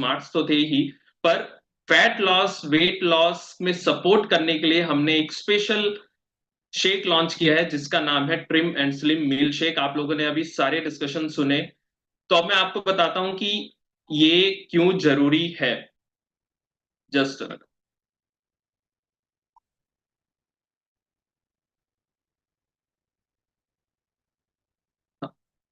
Smarts तो थे ही, पर फैट लॉस वेट लॉस में सपोर्ट करने के लिए हमने एक स्पेशल शेक लॉन्च किया है जिसका नाम है trim and slim meal shake. आप लोगों ने अभी सारे डिस्कशन सुने, तो अब मैं आपको बताता हूं कि ये क्यों जरूरी है। जस्ट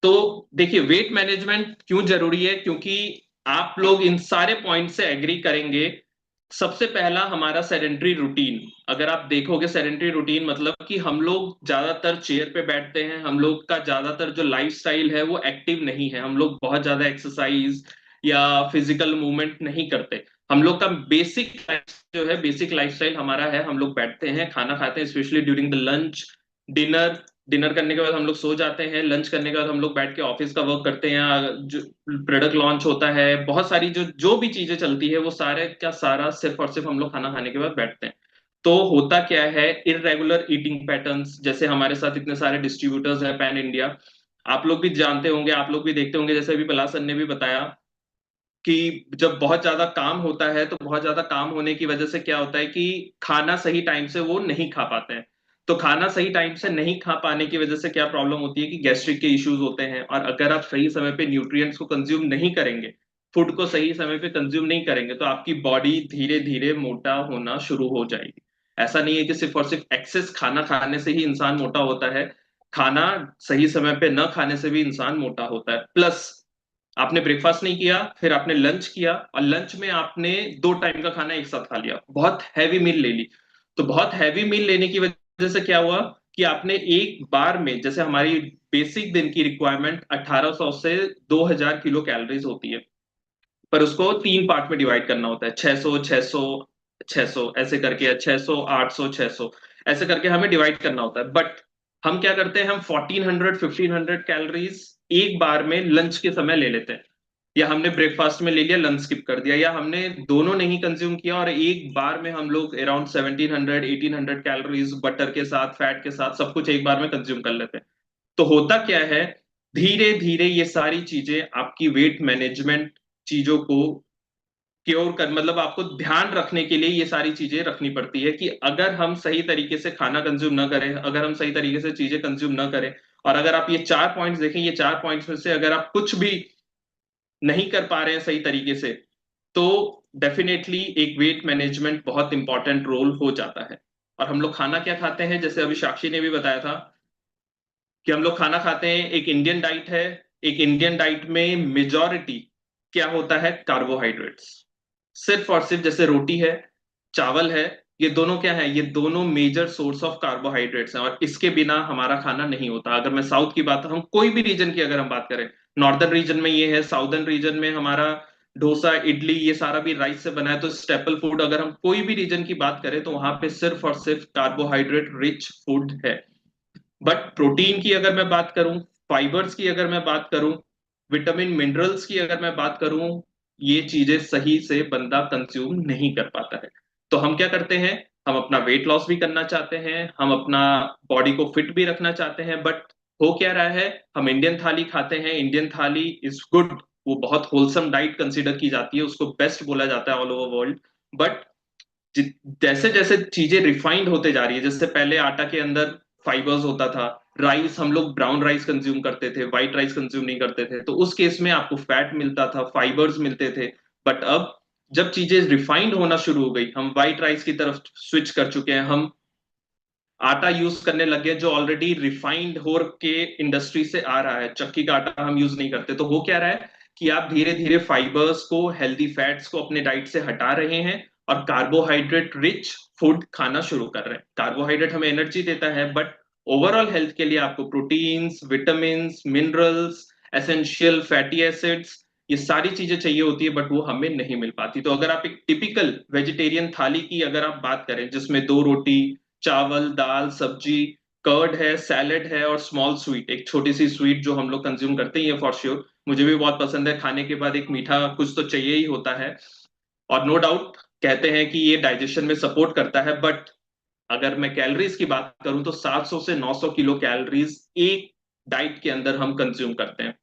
तो देखिए, वेट मैनेजमेंट क्यों जरूरी है, क्योंकि आप लोग इन सारे पॉइंट से एग्री करेंगे। सबसे पहला हमारा सेडेंट्री रूटीन। अगर आप देखोगे सेडेंट्री रूटीन मतलब कि हम लोग ज्यादातर चेयर पे बैठते हैं, हम लोग का ज्यादातर जो लाइफस्टाइल है वो एक्टिव नहीं है, हम लोग बहुत ज्यादा एक्सरसाइज या फिजिकल मूवमेंट नहीं करते। हम लोग का बेसिक जो है, बेसिक लाइफस्टाइल हमारा है, हम लोग बैठते हैं, खाना खाते हैं, specially during the lunch, dinner. Dinner करने के बाद हम लोग सो जाते हैं, लंच करने के बाद हम लोग बैठ के ऑफिस का वर्क करते हैं, जो प्रोडक्ट लॉन्च होता है, बहुत सारी जो जो भी चीजें चलती है वो सारे का सारा सिर्फ और सिर्फ हम लोग खाना खाने के बाद बैठते हैं। तो होता क्या है, इरेगुलर ईटिंग पैटर्न्स, जैसे हमारे साथ इतने सारे डिस्ट्रीब्यूटर्स हैं पैन इंडिया, आप लोग भी जानते होंगे, आप लोग भी देखते होंगे, जैसे अभी पलासन ने भी बताया कि जब बहुत ज्यादा काम होता है तो बहुत ज्यादा काम होने की वजह से क्या होता है कि खाना सही टाइम से वो नहीं खा पाते हैं। तो खाना सही टाइम से नहीं खा पाने की वजह से क्या प्रॉब्लम होती है कि गैस्ट्रिक के इश्यूज होते हैं, और अगर आप सही समय पे न्यूट्रिएंट्स को कंज्यूम नहीं करेंगे, फूड को सही समय पे कंज्यूम नहीं करेंगे, तो आपकी बॉडी धीरे धीरे मोटा होना शुरू हो जाएगी। ऐसा नहीं है कि सिर्फ और सिर्फ एक्सेस खाना खाने से ही इंसान मोटा होता है, खाना सही समय पे न खाने से भी इंसान मोटा होता है। प्लस आपने ब्रेकफास्ट नहीं किया, फिर आपने लंच किया, और लंच में आपने 2 टाइम का खाना एक साथ खा लिया, बहुत हैवी मील ले ली। तो बहुत हैवी मील लेने की वजह से क्या हुआ कि आपने एक बार में, जैसे हमारी बेसिक दिन की रिक्वायरमेंट 1800 से 2000 किलो कैलोरीज होती है, पर उसको 3 पार्ट में डिवाइड करना होता है, 600 600 600 ऐसे करके, या 600 800 600 ऐसे करके हमें डिवाइड करना होता है। बट हम क्या करते हैं, हम 1400 कैलोरीज एक बार में लंच के समय ले लेते हैं, या हमने ब्रेकफास्ट में ले लिया, लंच स्किप कर दिया, या हमने दोनों नहीं कंज्यूम किया और एक बार में हम लोग अराउंड 1700 1800 कैलोरीज बटर के साथ, फैट के साथ, सब कुछ एक बार में कंज्यूम कर लेते हैं। तो होता क्या है, धीरे धीरे ये सारी चीजें आपकी वेट मैनेजमेंट चीजों को क्योर कर, मतलब आपको ध्यान रखने के लिए ये सारी चीजें रखनी पड़ती है कि अगर हम सही तरीके से खाना कंज्यूम ना करें, अगर हम सही तरीके से चीजें कंज्यूम ना करें, और अगर आप ये 4 पॉइंट्स देखें, ये 4 पॉइंट्स में से अगर आप कुछ भी नहीं कर पा रहे हैं सही तरीके से, तो डेफिनेटली एक वेट मैनेजमेंट बहुत इंपॉर्टेंट रोल हो जाता है। और हम लोग खाना क्या खाते हैं, जैसे अभी साक्षी ने भी बताया था कि हम लोग खाना खाते हैं, एक इंडियन डाइट है, एक इंडियन डाइट में मेजॉरिटी क्या होता है, कार्बोहाइड्रेट्स। सिर्फ और सिर्फ जैसे रोटी है, चावल है, ये दोनों क्या है, ये दोनों मेजर सोर्स ऑफ कार्बोहाइड्रेट्स हैं, और इसके बिना हमारा खाना नहीं होता। अगर मैं साउथ की बात, हम कोई भी रीजन की अगर हम बात करें, नॉर्दर्न रीजन में ये है, साउदर्न रीजन में हमारा डोसा इडली ये सारा भी राइस से बना है, तो स्टेपल फूड अगर हम कोई भी रीजन की बात करें तो वहां पे सिर्फ और सिर्फ कार्बोहाइड्रेट रिच फूड है। बट प्रोटीन की अगर मैं बात करूं, फाइबर्स की अगर मैं बात करूं, विटामिन मिनरल्स की अगर मैं बात करूं, ये चीजें सही से बंदा कंज्यूम नहीं कर पाता है। तो हम क्या करते हैं, हम अपना वेट लॉस भी करना चाहते हैं, हम अपना बॉडी को फिट भी रखना चाहते हैं, बट हो क्या रहा है, हम इंडियन थाली खाते हैं, इंडियन थाली इज गुड, वो बहुत होलसम डाइट कंसीडर की जाती है, उसको बेस्ट बोला जाता है ऑल ओवर वर्ल्ड। बट जैसे जैसे चीजें रिफाइंड होते जा रही है, जैसे पहले आटा के अंदर फाइबर्स होता था, राइस हम लोग ब्राउन राइस कंज्यूम करते थे, व्हाइट राइस कंज्यूम नहीं करते थे, तो उस केस में आपको फैट मिलता था, फाइबर्स मिलते थे। बट अब जब चीजें रिफाइंड होना शुरू हो गई, हम व्हाइट राइस की तरफ स्विच कर चुके हैं, हम आटा यूज करने लगे जो ऑलरेडी रिफाइंड हो के इंडस्ट्री से आ रहा है, चक्की का आटा हम यूज नहीं करते, तो हो क्या रहा है कि आप धीरे धीरे फाइबर्स को, हेल्दी फैट्स को अपने डाइट से हटा रहे हैं, और कार्बोहाइड्रेट रिच फूड खाना शुरू कर रहे हैं। कार्बोहाइड्रेट हमें एनर्जी देता है, बट ओवरऑल हेल्थ के लिए आपको proteins, vitamin, minerals, essential fatty acids, ये सारी चीजें चाहिए होती है, बट वो हमें नहीं मिल पाती। तो अगर आप एक टिपिकल वेजिटेरियन थाली की अगर आप बात करें, जिसमें 2 रोटी, चावल, दाल, सब्जी, कर्ड है, सैलेड है, और स्मॉल स्वीट, एक छोटी सी स्वीट जो हम लोग कंज्यूम करते हैं, ये फॉर श्योर मुझे भी बहुत पसंद है, खाने के बाद एक मीठा कुछ तो चाहिए ही होता है। और नो डाउट कहते हैं कि ये डाइजेशन में सपोर्ट करता है, बट अगर मैं कैलोरीज की बात करूं तो 700 से 900 किलो कैलोरीज एक डाइट के अंदर हम कंज्यूम करते हैं।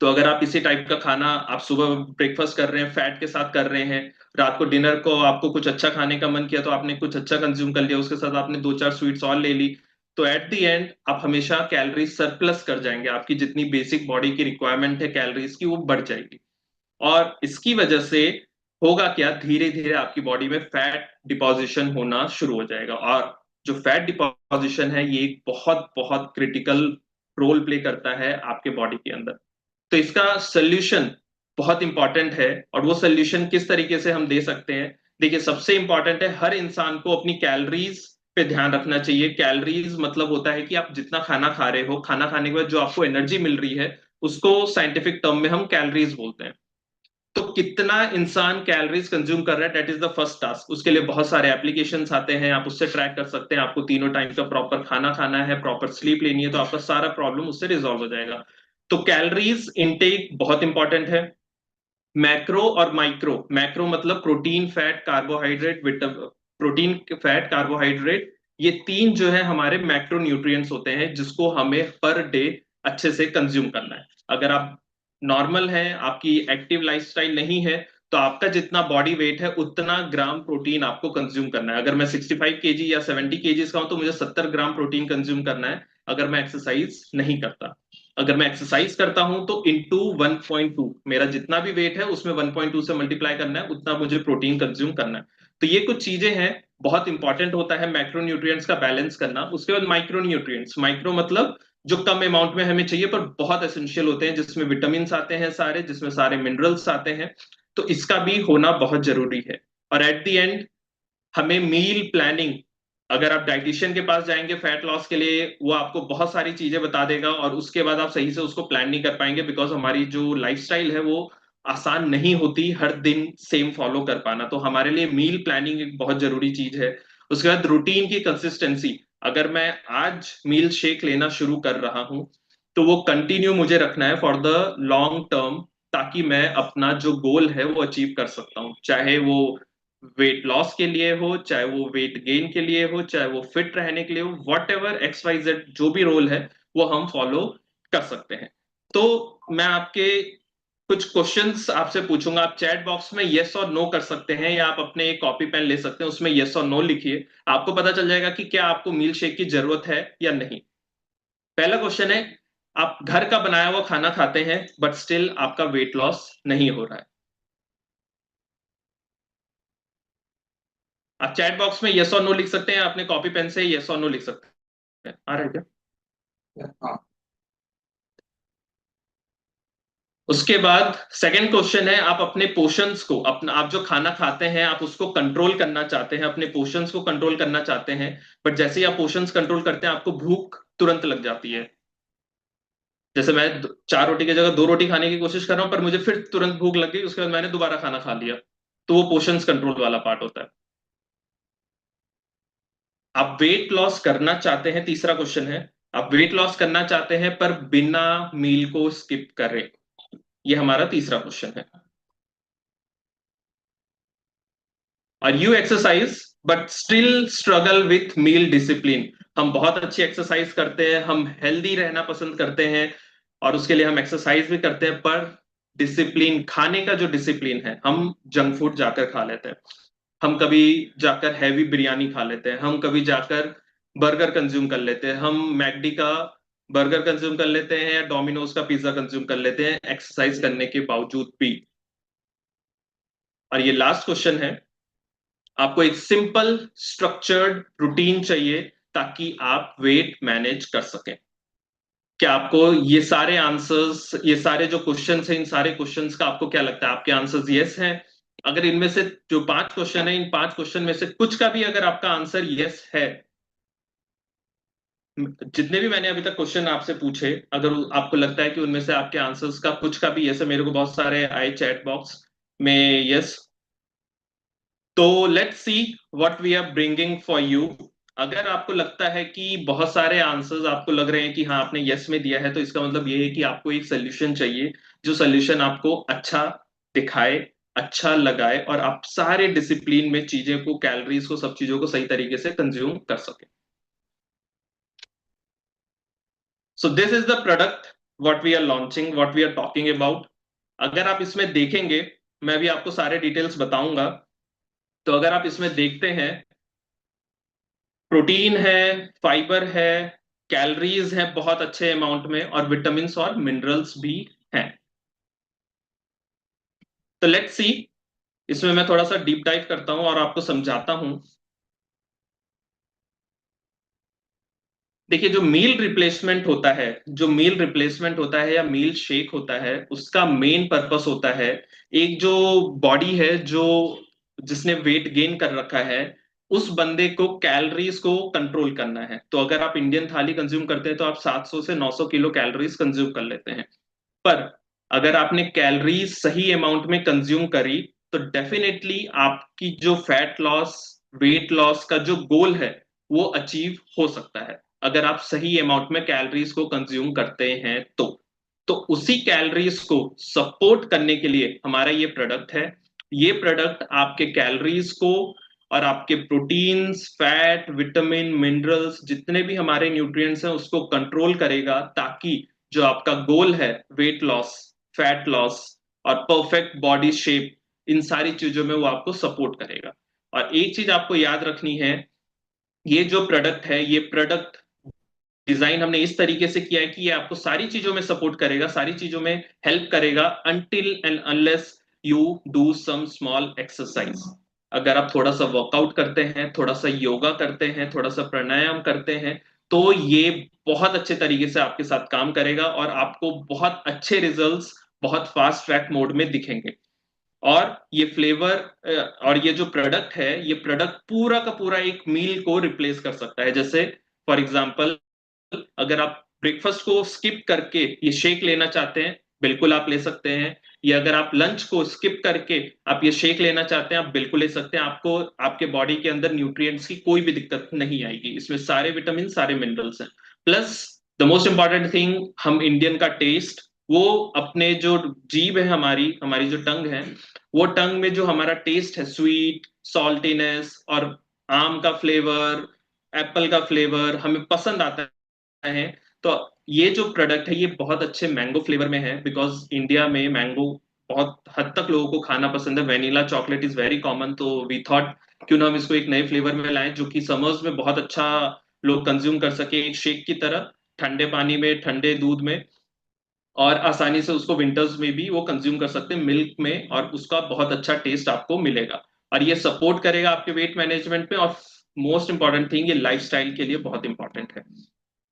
तो अगर आप इसी टाइप का खाना आप सुबह ब्रेकफास्ट कर रहे हैं, फैट के साथ कर रहे हैं, रात को डिनर को आपको कुछ अच्छा खाने का मन किया तो आपने कुछ अच्छा कंज्यूम कर लिया, उसके साथ आपने दो चार स्वीट्स और ले ली, तो एट द एंड आप हमेशा कैलोरी सरप्लस कर जाएंगे, आपकी जितनी बेसिक बॉडी की रिक्वायरमेंट है कैलोरीज की वो बढ़ जाएगी। और इसकी वजह से होगा क्या, धीरे धीरे आपकी बॉडी में फैट डिपॉजिशन होना शुरू हो जाएगा। और जो फैट डिपॉजिशन है ये एक बहुत बहुत क्रिटिकल रोल प्ले करता है आपके बॉडी के अंदर। तो इसका सोल्यूशन बहुत इंपॉर्टेंट है, और वो सोल्यूशन किस तरीके से हम दे सकते हैं। देखिए, सबसे इंपॉर्टेंट है हर इंसान को अपनी कैलोरीज पे ध्यान रखना चाहिए। कैलोरीज मतलब होता है कि आप जितना खाना खा रहे हो, खाना खाने के बाद जो आपको एनर्जी मिल रही है उसको साइंटिफिक टर्म में हम कैलोरीज बोलते हैं। तो कितना इंसान कैलोरीज कंज्यूम कर रहा है, that is the first task. उसके लिए बहुत सारे एप्लीकेशंस आते हैं, आप उससे ट्रैक कर सकते हैं। आपको तीनों टाइम का प्रॉपर खाना खाना है, प्रॉपर स्लीप लेनी है, तो आपका सारा प्रॉब्लम उससे रिजॉल्व हो जाएगा। तो कैलोरीज इनटेक बहुत इंपॉर्टेंट है। मैक्रो और माइक्रो, मैक्रो मतलब protein fat carbohydrate protein fat carbohydrate, ये तीन जो है हमारे मैक्रो न्यूट्रिएंट्स होते हैं जिसको हमें पर डे अच्छे से कंज्यूम करना है। अगर आप नॉर्मल है, आपकी एक्टिव लाइफस्टाइल नहीं है, तो आपका जितना बॉडी वेट है उतना ग्राम प्रोटीन आपको कंज्यूम करना है। अगर मैं 65 kg या 70 kg का हूं तो मुझे 70 ग्राम प्रोटीन कंज्यूम करना है, अगर मैं एक्सरसाइज नहीं करता। अगर मैं एक्सरसाइज करता हूं तो इंटू 1.2, मेरा जितना भी वेट है उसमें 1.2 से मल्टीप्लाई करना है, उतना मुझे प्रोटीन कंज्यूम करना है। तो ये कुछ चीजें हैं, बहुत इंपॉर्टेंट होता है मैक्रो न्यूट्रिएंट्स का बैलेंस करना। उसके बाद माइक्रो न्यूट्रिएंट्स, माइक्रो मतलब जो कम अमाउंट में हमें चाहिए पर बहुत एसेंशियल होते हैं, जिसमें विटामिन आते हैं सारे, जिसमें सारे मिनरल्स आते हैं, तो इसका भी होना बहुत जरूरी है। और एट द एंड हमें मील प्लानिंग, अगर आप डाइटिशियन के पास जाएंगे फैट लॉस के लिए, वो आपको बहुत सारी चीजें बता देगा और उसके बाद आप सही से उसको प्लान नहीं कर पाएंगे, बिकॉज हमारी जो लाइफस्टाइल है वो आसान नहीं होती हर दिन सेम फॉलो कर पाना। तो हमारे लिए मील प्लानिंग एक बहुत जरूरी चीज है। उसके बाद रूटीन की कंसिस्टेंसी, अगर मैं आज मील शेक लेना शुरू कर रहा हूं तो वो कंटिन्यू मुझे रखना है फॉर द लॉन्ग टर्म, ताकि मैं अपना जो गोल है वो अचीव कर सकता हूँ, चाहे वो वेट लॉस के लिए हो, चाहे वो वेट गेन के लिए हो, चाहे वो फिट रहने के लिए हो, whatever x y z जो भी रोल है वो हम फॉलो कर सकते हैं। तो मैं आपके कुछ क्वेश्चंस आपसे पूछूंगा, आप चैट बॉक्स में यस और नो कर सकते हैं, या आप अपने एक कॉपी पेन ले सकते हैं, उसमें यस और नो लिखिए। आपको पता चल जाएगा कि क्या आपको मील शेक की जरूरत है या नहीं। पहला क्वेश्चन है, आप घर का बनाया हुआ खाना खाते हैं बट स्टिल आपका वेट लॉस नहीं हो रहा है। आप चैट बॉक्स में यस और नो लिख सकते हैं, अपने कॉपी पेन से यस और नो लिख सकते हैं। आ रहा है क्या? हाँ। उसके बाद सेकंड क्वेश्चन है, आप अपने पोर्शंस को, अपना आप जो खाना खाते हैं आप उसको कंट्रोल करना चाहते हैं, अपने पोर्शंस को कंट्रोल करना चाहते हैं, बट जैसे ही आप पोर्शंस कंट्रोल करते हैं आपको भूख तुरंत लग जाती है। जैसे मैं चार रोटी की जगह दो रोटी खाने की कोशिश कर रहा हूं पर मुझे फिर तुरंत भूख लग गई, उसके बाद मैंने दोबारा खाना खा लिया। तो वो पोर्शंस कंट्रोल वाला पार्ट होता है। आप वेट लॉस करना चाहते हैं, तीसरा क्वेश्चन है, आप वेट लॉस करना चाहते हैं पर बिना मील को स्किप करें, ये हमारा तीसरा क्वेश्चन है। और you exercise but still struggle with meal discipline, हम बहुत अच्छी एक्सरसाइज करते हैं, हम हेल्दी रहना पसंद करते हैं और उसके लिए हम एक्सरसाइज भी करते हैं, पर डिसिप्लिन, खाने का जो डिसिप्लिन है, हम जंक फूड जाकर खा लेते हैं, हम कभी जाकर हैवी बिरयानी खा लेते हैं, हम कभी जाकर बर्गर कंज्यूम कर लेते हैं, हम मैकडी का बर्गर कंज्यूम कर लेते हैं या डोमिनोज का पिज्जा कंज्यूम कर लेते हैं एक्सरसाइज करने के बावजूद भी। और ये लास्ट क्वेश्चन है, आपको एक सिंपल स्ट्रक्चर्ड रूटीन चाहिए ताकि आप वेट मैनेज कर सकें। क्या आपको ये सारे आंसर्स, ये सारे जो क्वेश्चंस हैं, इन सारे क्वेश्चंस का आपको क्या लगता है, आपके आंसर्स यस हैं? अगर इनमें से जो पांच क्वेश्चन है, इन पांच क्वेश्चन में से कुछ का भी अगर आपका आंसर यस है, जितने भी मैंने अभी तक क्वेश्चन आपसे पूछे, अगर आपको लगता है कि उनमें से आपके आंसर्स का कुछ का भी यस है, मेरे को बहुत सारे आए चैट बॉक्स में यस, तो let's see what we are bringing for you. अगर आपको लगता है कि बहुत सारे आंसर्स आपको लग रहे हैं कि हाँ आपने यस में दिया है, तो इसका मतलब ये है कि आपको एक सोल्यूशन चाहिए, जो सोल्यूशन आपको अच्छा दिखाए, अच्छा लगाए और आप सारे डिसिप्लिन में चीजें को, कैलोरीज को, सब चीजों को सही तरीके से कंज्यूम कर सके। So this is the product what we are launching, what we are talking about. अगर आप इसमें देखेंगे, मैं भी आपको सारे डिटेल्स बताऊंगा। तो अगर आप इसमें देखते हैं, प्रोटीन है, फाइबर है, कैलोरीज है बहुत अच्छे अमाउंट में, और विटामिन और मिनरल्स भी हैं। तो लेट्स सी, इसमें मैं थोड़ा सा डीप डाइव करता हूं और आपको समझाता हूं। देखिए, जो मील रिप्लेसमेंट होता है या मील शेक होता है, उसका मेन पर्पस होता है, एक जो बॉडी है जो जिसने वेट गेन कर रखा है, उस बंदे को कैलोरीज को कंट्रोल करना है। तो अगर आप इंडियन थाली कंज्यूम करते हैं तो आप 700 से 900 किलो कैलोरीज कंज्यूम कर लेते हैं। पर अगर आपने कैलोरीज सही अमाउंट में कंज्यूम करी, तो डेफिनेटली आपकी जो फैट लॉस, वेट लॉस का जो गोल है, वो अचीव हो सकता है, अगर आप सही अमाउंट में कैलोरीज को कंज्यूम करते हैं तो उसी कैलोरीज को सपोर्ट करने के लिए हमारा ये प्रोडक्ट है। ये प्रोडक्ट आपके कैलोरीज को और आपके प्रोटीन्स, फैट, विटामिन, मिनरल्स, जितने भी हमारे न्यूट्रिएंट्स हैं, उसको कंट्रोल करेगा, ताकि जो आपका गोल है, वेट लॉस, फैट लॉस और परफेक्ट बॉडी शेप, इन सारी चीजों में वो आपको सपोर्ट करेगा। और एक चीज आपको याद रखनी है, ये जो प्रोडक्ट है, ये प्रोडक्ट डिजाइन हमने इस तरीके से किया है कि ये आपको सारी चीजों में सपोर्ट करेगा, सारी चीजों में हेल्प करेगा, until and unless you do some small exercise. अगर आप थोड़ा सा वर्कआउट करते हैं, थोड़ा सा योगा करते हैं, थोड़ा सा प्राणायाम करते हैं, तो ये बहुत अच्छे तरीके से आपके साथ काम करेगा और आपको बहुत अच्छे रिजल्ट्स बहुत फास्ट ट्रैक मोड में दिखेंगे। और ये फ्लेवर और ये जो प्रोडक्ट है, ये प्रोडक्ट पूरा का पूरा एक मील को रिप्लेस कर सकता है। जैसे फॉर एग्जांपल, अगर आप ब्रेकफास्ट को स्किप करके ये शेक लेना चाहते हैं, बिल्कुल आप ले सकते हैं। या अगर आप लंच को स्किप करके आप ये शेक लेना चाहते हैं, आप बिल्कुल ले सकते हैं। आपको आपके बॉडी के अंदर न्यूट्रिएंट्स की कोई भी दिक्कत नहीं आएगी, इसमें सारे विटामिन, सारे मिनरल्स हैं। Plus the most important thing, हम इंडियन का टेस्ट, वो अपने जो जीभ है, हमारी हमारी जो टंग है, वो टंग में जो हमारा टेस्ट है, स्वीट, सॉल्टीनेस और आम का फ्लेवर, एप्पल का फ्लेवर हमें पसंद आता है। तो ये जो प्रोडक्ट है, ये बहुत अच्छे मैंगो फ्लेवर में है, बिकॉज इंडिया में मैंगो बहुत हद तक लोगों को खाना पसंद है। Vanilla chocolate is very common, तो वी थॉट क्यों ना हम इसको एक नए फ्लेवर में लाएं, जो कि समर्स में बहुत अच्छा लोग कंज्यूम कर सके, एक शेक की तरह, ठंडे पानी में, ठंडे दूध में, और आसानी से उसको विंटर्स में भी वो कंज्यूम कर सकते हैं मिल्क में, और उसका बहुत अच्छा टेस्ट आपको मिलेगा। और ये सपोर्ट करेगा आपके वेट मैनेजमेंट में, और मोस्ट इंपॉर्टेंट थिंग, ये लाइफस्टाइल के लिए बहुत इंपॉर्टेंट है।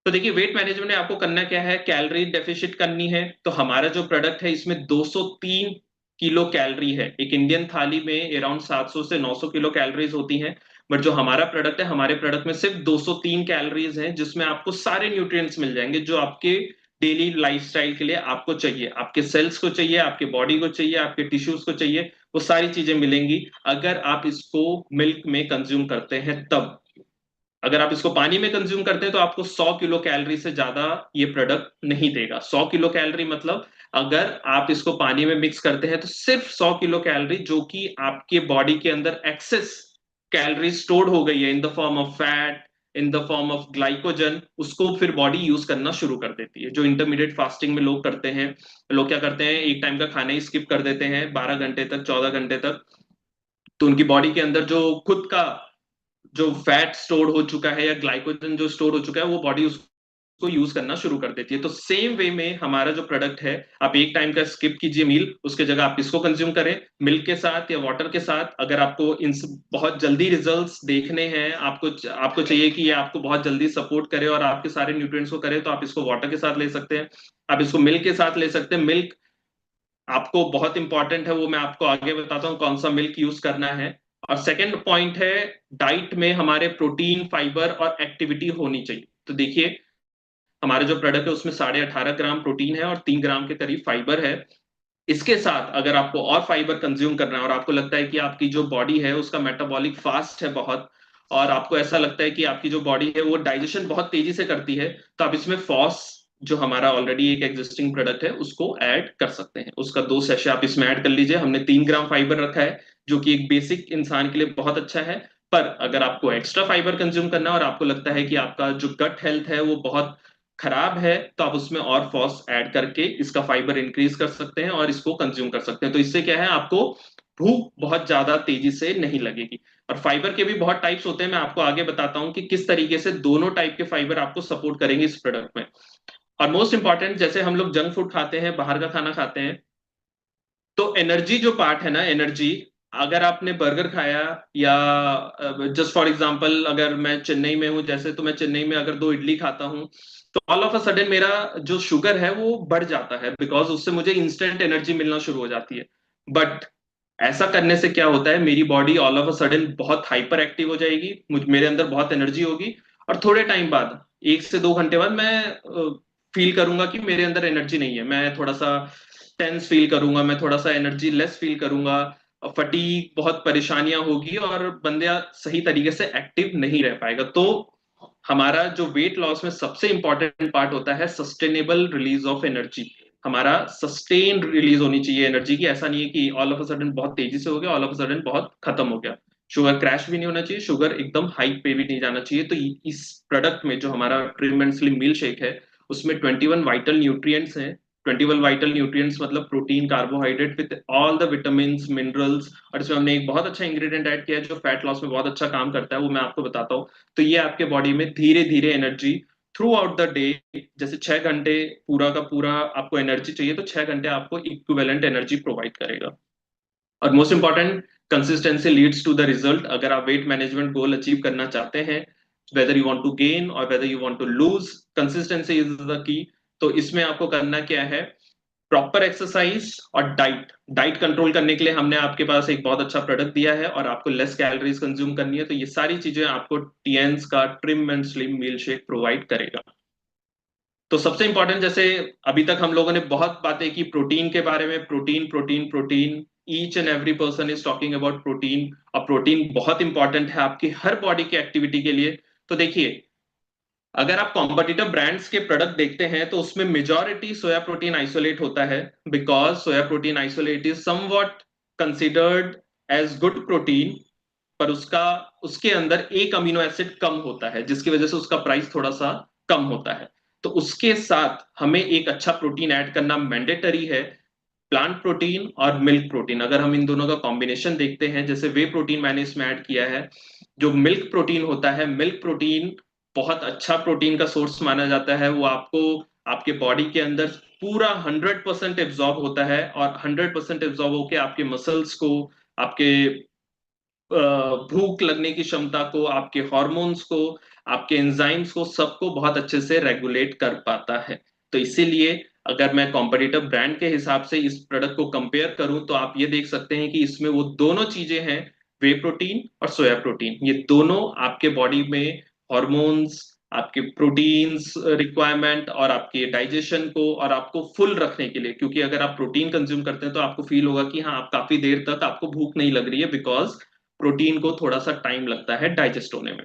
तो देखिए, वेट मैनेजमेंट में आपको करना क्या है, कैलोरी डेफिशिट करनी है। तो हमारा जो प्रोडक्ट है, इसमें 203 किलो कैलोरी है। एक इंडियन थाली में अराउंड 700 से 900 किलो कैलोरीज होती हैं, बट जो हमारा प्रोडक्ट है, हमारे प्रोडक्ट में सिर्फ 203 कैलोरीज हैं, जिसमें आपको सारे न्यूट्रिएंट्स मिल जाएंगे जो आपके डेली लाइफस्टाइल के लिए आपको चाहिए, आपके सेल्स को चाहिए, आपके बॉडी को चाहिए, आपके टिश्यूज को चाहिए। वो सारी चीजें मिलेंगी अगर आप इसको मिल्क में कंज्यूम करते हैं तब। अगर आप इसको पानी में कंज्यूम करते हैं तो आपको 100 किलो कैलोरी से ज्यादा ये प्रोडक्ट नहीं देगा। 100 किलो कैलोरी मतलब, अगर आप इसको पानी में मिक्स करते हैं तो सिर्फ 100 किलो कैलोरी, जो कि आपके बॉडी के अंदर एक्सेस कैलोरी स्टोर्ड हो गई है in the form of fat, in the form of glycogen, उसको फिर बॉडी यूज करना शुरू कर देती है। जो इंटरमीडिएट फास्टिंग में लोग करते हैं, लोग क्या करते हैं, एक टाइम का खाना ही स्किप कर देते हैं 12 घंटे तक, 14 घंटे तक। तो उनकी बॉडी के अंदर जो खुद का जो फैट स्टोर हो चुका है या ग्लाइकोजन जो स्टोर हो चुका है, वो बॉडी उसको यूज करना शुरू कर देती है। तो सेम वे में हमारा जो प्रोडक्ट है, आप एक टाइम का स्किप कीजिए मील, उसके जगह आप इसको कंज्यूम करें मिल्क के साथ या वाटर के साथ। अगर आपको इन बहुत जल्दी रिजल्ट्स देखने हैं, आपको आपको चाहिए कि ये आपको बहुत जल्दी सपोर्ट करे और आपके सारे न्यूट्रिएंट्स को करे, तो आप इसको वाटर के साथ ले सकते हैं, आप इसको मिल्क के साथ ले सकते हैं। मिल्क आपको बहुत इंपॉर्टेंट है, वो मैं आपको आगे बताता हूँ कौन सा मिल्क यूज करना है। और सेकंड पॉइंट है, डाइट में हमारे प्रोटीन, फाइबर और एक्टिविटी होनी चाहिए। तो देखिए, हमारे जो प्रोडक्ट है उसमें 18.5 ग्राम प्रोटीन है और 3 ग्राम के करीब फाइबर है। इसके साथ अगर आपको और फाइबर कंज्यूम करना है और आपको लगता है कि आपकी जो बॉडी है उसका मेटाबॉलिक फास्ट है बहुत, और आपको ऐसा लगता है कि आपकी जो बॉडी है वो डाइजेशन बहुत तेजी से करती है, तो आप इसमें फॉस, जो हमारा ऑलरेडी एक एग्जिस्टिंग प्रोडक्ट है, उसको ऐड कर सकते हैं। उसका 2 सैशे आप इसमें ऐड कर लीजिए। हमने 3 ग्राम फाइबर रखा है, जो कि एक बेसिक इंसान के लिए बहुत अच्छा है। पर अगर आपको एक्स्ट्रा फाइबर कंज्यूम करना है और आपको लगता है कि आपका जो गट हेल्थ है वो बहुत खराब है तो आप उसमें और फॉस ऐड करके इसका फाइबर इंक्रीज कर सकते हैं और इसको कंज्यूम कर सकते हैं। तो इससे क्या है, आपको भूख बहुत ज्यादा तेजी से नहीं लगेगी। और फाइबर के भी बहुत टाइप्स होते हैं, मैं आपको आगे बताता हूं कि किस तरीके से दोनों टाइप के फाइबर आपको सपोर्ट करेंगे इस प्रोडक्ट में। और मोस्ट इंपॉर्टेंट, जैसे हम लोग जंक फूड खाते हैं, बाहर का खाना खाते हैं, तो एनर्जी जो पार्ट है ना, एनर्जी, अगर आपने बर्गर खाया या जस्ट फॉर एग्जांपल अगर मैं चेन्नई में हूं जैसे, तो मैं चेन्नई में अगर 2 इडली खाता हूं तो ऑल ऑफ अ सडन मेरा जो शुगर है वो बढ़ जाता है, बिकॉज उससे मुझे इंस्टेंट एनर्जी मिलना शुरू हो जाती है। बट ऐसा करने से क्या होता है, मेरी body all of a sudden बहुत हाइपर एक्टिव हो जाएगी, मेरे अंदर बहुत एनर्जी होगी, और थोड़े टाइम बाद, 1 से 2 घंटे बाद, मैं फील करूंगा कि मेरे अंदर एनर्जी नहीं है, मैं थोड़ा सा टेंस फील करूंगा, मैं थोड़ा सा एनर्जी लेस फील करूंगा, फटीग, बहुत परेशानियां होगी और बंदा सही तरीके से एक्टिव नहीं रह पाएगा। तो हमारा जो वेट लॉस में सबसे इंपॉर्टेंट पार्ट होता है सस्टेनेबल रिलीज ऑफ एनर्जी। हमारा सस्टेन रिलीज होनी चाहिए एनर्जी की, ऐसा नहीं है कि ऑल ऑफ अ सडन बहुत तेजी से हो गया, ऑल ऑफ अ सडन बहुत खत्म हो गया। शुगर क्रैश भी नहीं होना चाहिए, शुगर एकदम हाइक पे भी नहीं जाना चाहिए। तो इस प्रोडक्ट में जो हमारा trim and slim meal shake है, उसमें 21 वाइटल न्यूट्रिएंट्स हैं। 21 वाइटल न्यूट्रिएंट्स मतलब protein, carbohydrate with all the vitamins, minerals, और इसमें हमने एक बहुत अच्छा इंग्रेडिएंट ऐड किया है जो फैट लॉस में बहुत अच्छा काम करता है, वो मैं आपको बताता हूँ। तो ये आपके बॉडी में धीरे धीरे energy through out the day, जैसे 6 घंटे पूरा का पूरा आपको एनर्जी चाहिए, तो 6 घंटे आपको इक्विवेलेंट एनर्जी प्रोवाइड करेगा। और most important, consistency leads to the result. अगर आप वेट मैनेजमेंट गोल अचीव करना चाहते हैं, whether you want to gain और whether you want to lose, consistency is the key. तो इसमें आपको करना क्या है, प्रॉपर एक्सरसाइज और डाइट। डाइट कंट्रोल करने के लिए हमने आपके पास एक बहुत अच्छा प्रोडक्ट दिया है, और आपको लेस कैलोरीज कंज्यूम करनी है, तो ये सारी चीजें आपको टीएन्स का trim and slim meal shake provide करेगा। तो सबसे इंपॉर्टेंट, जैसे अभी तक हम लोगों ने बहुत बातें की प्रोटीन के बारे में, protein protein protein, each and every person is talking about protein. और प्रोटीन बहुत इंपॉर्टेंट है आपकी हर बॉडी की एक्टिविटी के लिए। तो देखिए, अगर आप कॉम्पिटिटिव ब्रांड्स के प्रोडक्ट देखते हैं तो उसमें मेजॉरिटी सोया प्रोटीन आइसोलेट होता है, because soya protein isolate is somewhat considered as good protein, पर उसका, उसके अंदर एक अमीनो एसिड कम होता है, जिसकी वजह से उसका प्राइस थोड़ा सा कम होता है। तो उसके साथ हमें एक अच्छा प्रोटीन ऐड करना मैंडेटरी है, प्लांट प्रोटीन और मिल्क प्रोटीन। अगर हम इन दोनों का कॉम्बिनेशन देखते हैं, जैसे वे प्रोटीन मैंने इसमें ऐड किया है, जो मिल्क प्रोटीन होता है, मिल्क प्रोटीन बहुत अच्छा प्रोटीन का सोर्स माना जाता है। वो आपको आपके बॉडी के अंदर पूरा 100% एब्जॉर्ब होता है, और 100% एब्जॉर्ब होकर आपके मसल्स को, आपके भूख लगने की क्षमता को, आपके हॉर्मोन्स को, आपके एंजाइम्स को, सबको बहुत अच्छे से रेगुलेट कर पाता है। तो इसीलिए अगर मैं कॉम्पिटिटिव ब्रांड के हिसाब से इस प्रोडक्ट को कंपेयर करूं, तो आप ये देख सकते हैं कि इसमें वो दोनों चीजें हैं, वे प्रोटीन और सोया प्रोटीन, ये दोनों आपके बॉडी में हॉर्मोन्स, आपके प्रोटीन्स रिक्वायरमेंट और आपके डाइजेशन को और आपको फुल रखने के लिए, क्योंकि अगर आप प्रोटीन कंज्यूम करते हैं तो आपको फील होगा कि हाँ, आप काफी देर तक आपको भूख नहीं लग रही है, बिकॉज प्रोटीन को थोड़ा सा टाइम लगता है डाइजेस्ट होने में।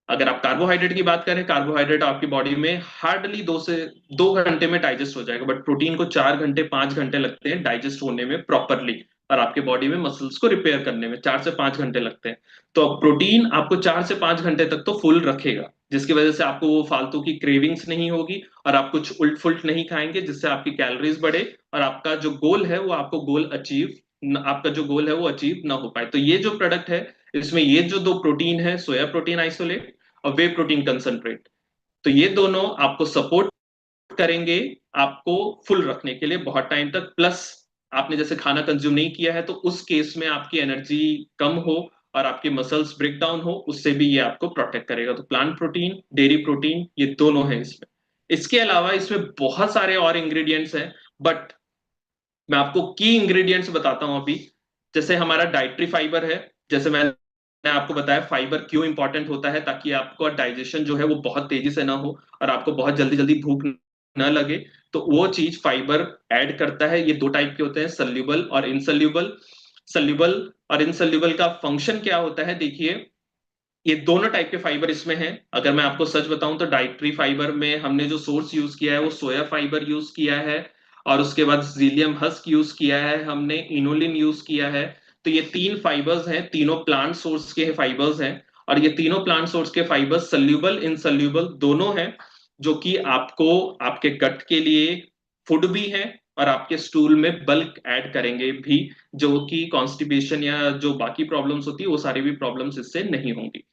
अगर आप कार्बोहाइड्रेट की बात करें, कार्बोहाइड्रेट आपकी बॉडी में हार्डली 2 घंटे में डाइजेस्ट हो जाएगा, बट प्रोटीन को 4 घंटे 5 घंटे लगते हैं डाइजेस्ट होने में प्रॉपरली, और आपके बॉडी में मसल्स को रिपेयर करने में 4 से 5 घंटे लगते हैं। तो अब प्रोटीन आपको 4 से 5 घंटे तक तो फुल रखेगा, जिसकी वजह से आपको वो फालतू की क्रेविंग्स नहीं होगी, और आप कुछ उल्ट फुल्ट नहीं खाएंगे जिससे आपकी कैलोरीज बढ़े, और आपका जो गोल है वो आपको गोल अचीव, आपका जो गोल है वो अचीव ना हो पाए। तो ये जो प्रोडक्ट है, इसमें ये जो दो प्रोटीन है, सोया प्रोटीन आइसोलेट और वे प्रोटीन कंसंट्रेट, तो ये दोनों आपको सपोर्ट करेंगे आपको फुल रखने के लिए बहुत टाइम तक। प्लस आपने जैसे खाना कंज्यूम नहीं किया है, तो उस केस में आपकी एनर्जी कम हो और आपके मसल्स ब्रेक डाउन हो, उससे भी ये आपको प्रोटेक्ट करेगा। तो प्लांट प्रोटीन, डेयरी प्रोटीन, ये दोनों हैं इसमें। इसके अलावा इसमें बहुत सारे और इंग्रेडिएंट्स हैं, बट मैं आपको की इंग्रेडिएंट्स बताता हूं अभी। जैसे हमारा डाइटरी फाइबर है, जैसे मैंने आपको बताया फाइबर क्यों इंपॉर्टेंट होता है, ताकि आपका डाइजेशन जो है वो बहुत तेजी से ना हो और आपको बहुत जल्दी जल्दी भूख ना लगे। तो वो चीज फाइबर ऐड करता है। ये 2 टाइप के होते हैं, सल्यूबल और इनसल्यूबल। सल्यूबल और इनसल्यूबल का फंक्शन क्या होता है, देखिए, ये दोनों टाइप के फाइबर इसमें हैं। अगर मैं आपको सच बताऊं तो डाइटरी फाइबर में हमने जो सोर्स यूज किया है वो सोया फाइबर यूज किया है, और उसके बाद जीलियम हस्क यूज किया है, हमने इनोलिन यूज किया है। तो ये 3 फाइबर्स हैं, तीनों प्लांट सोर्स के फाइबर्स हैं, और ये तीनों प्लांट सोर्स के फाइबर्स सल्यूबल इनसल्यूबल दोनों हैं। जो कि आपको आपके गट के लिए फूड भी है और आपके स्टूल में बल्क ऐड करेंगे भी, जो कि कॉन्स्टिपेशन या जो बाकी प्रॉब्लम्स होती है वो सारी भी प्रॉब्लम्स इससे नहीं होंगी।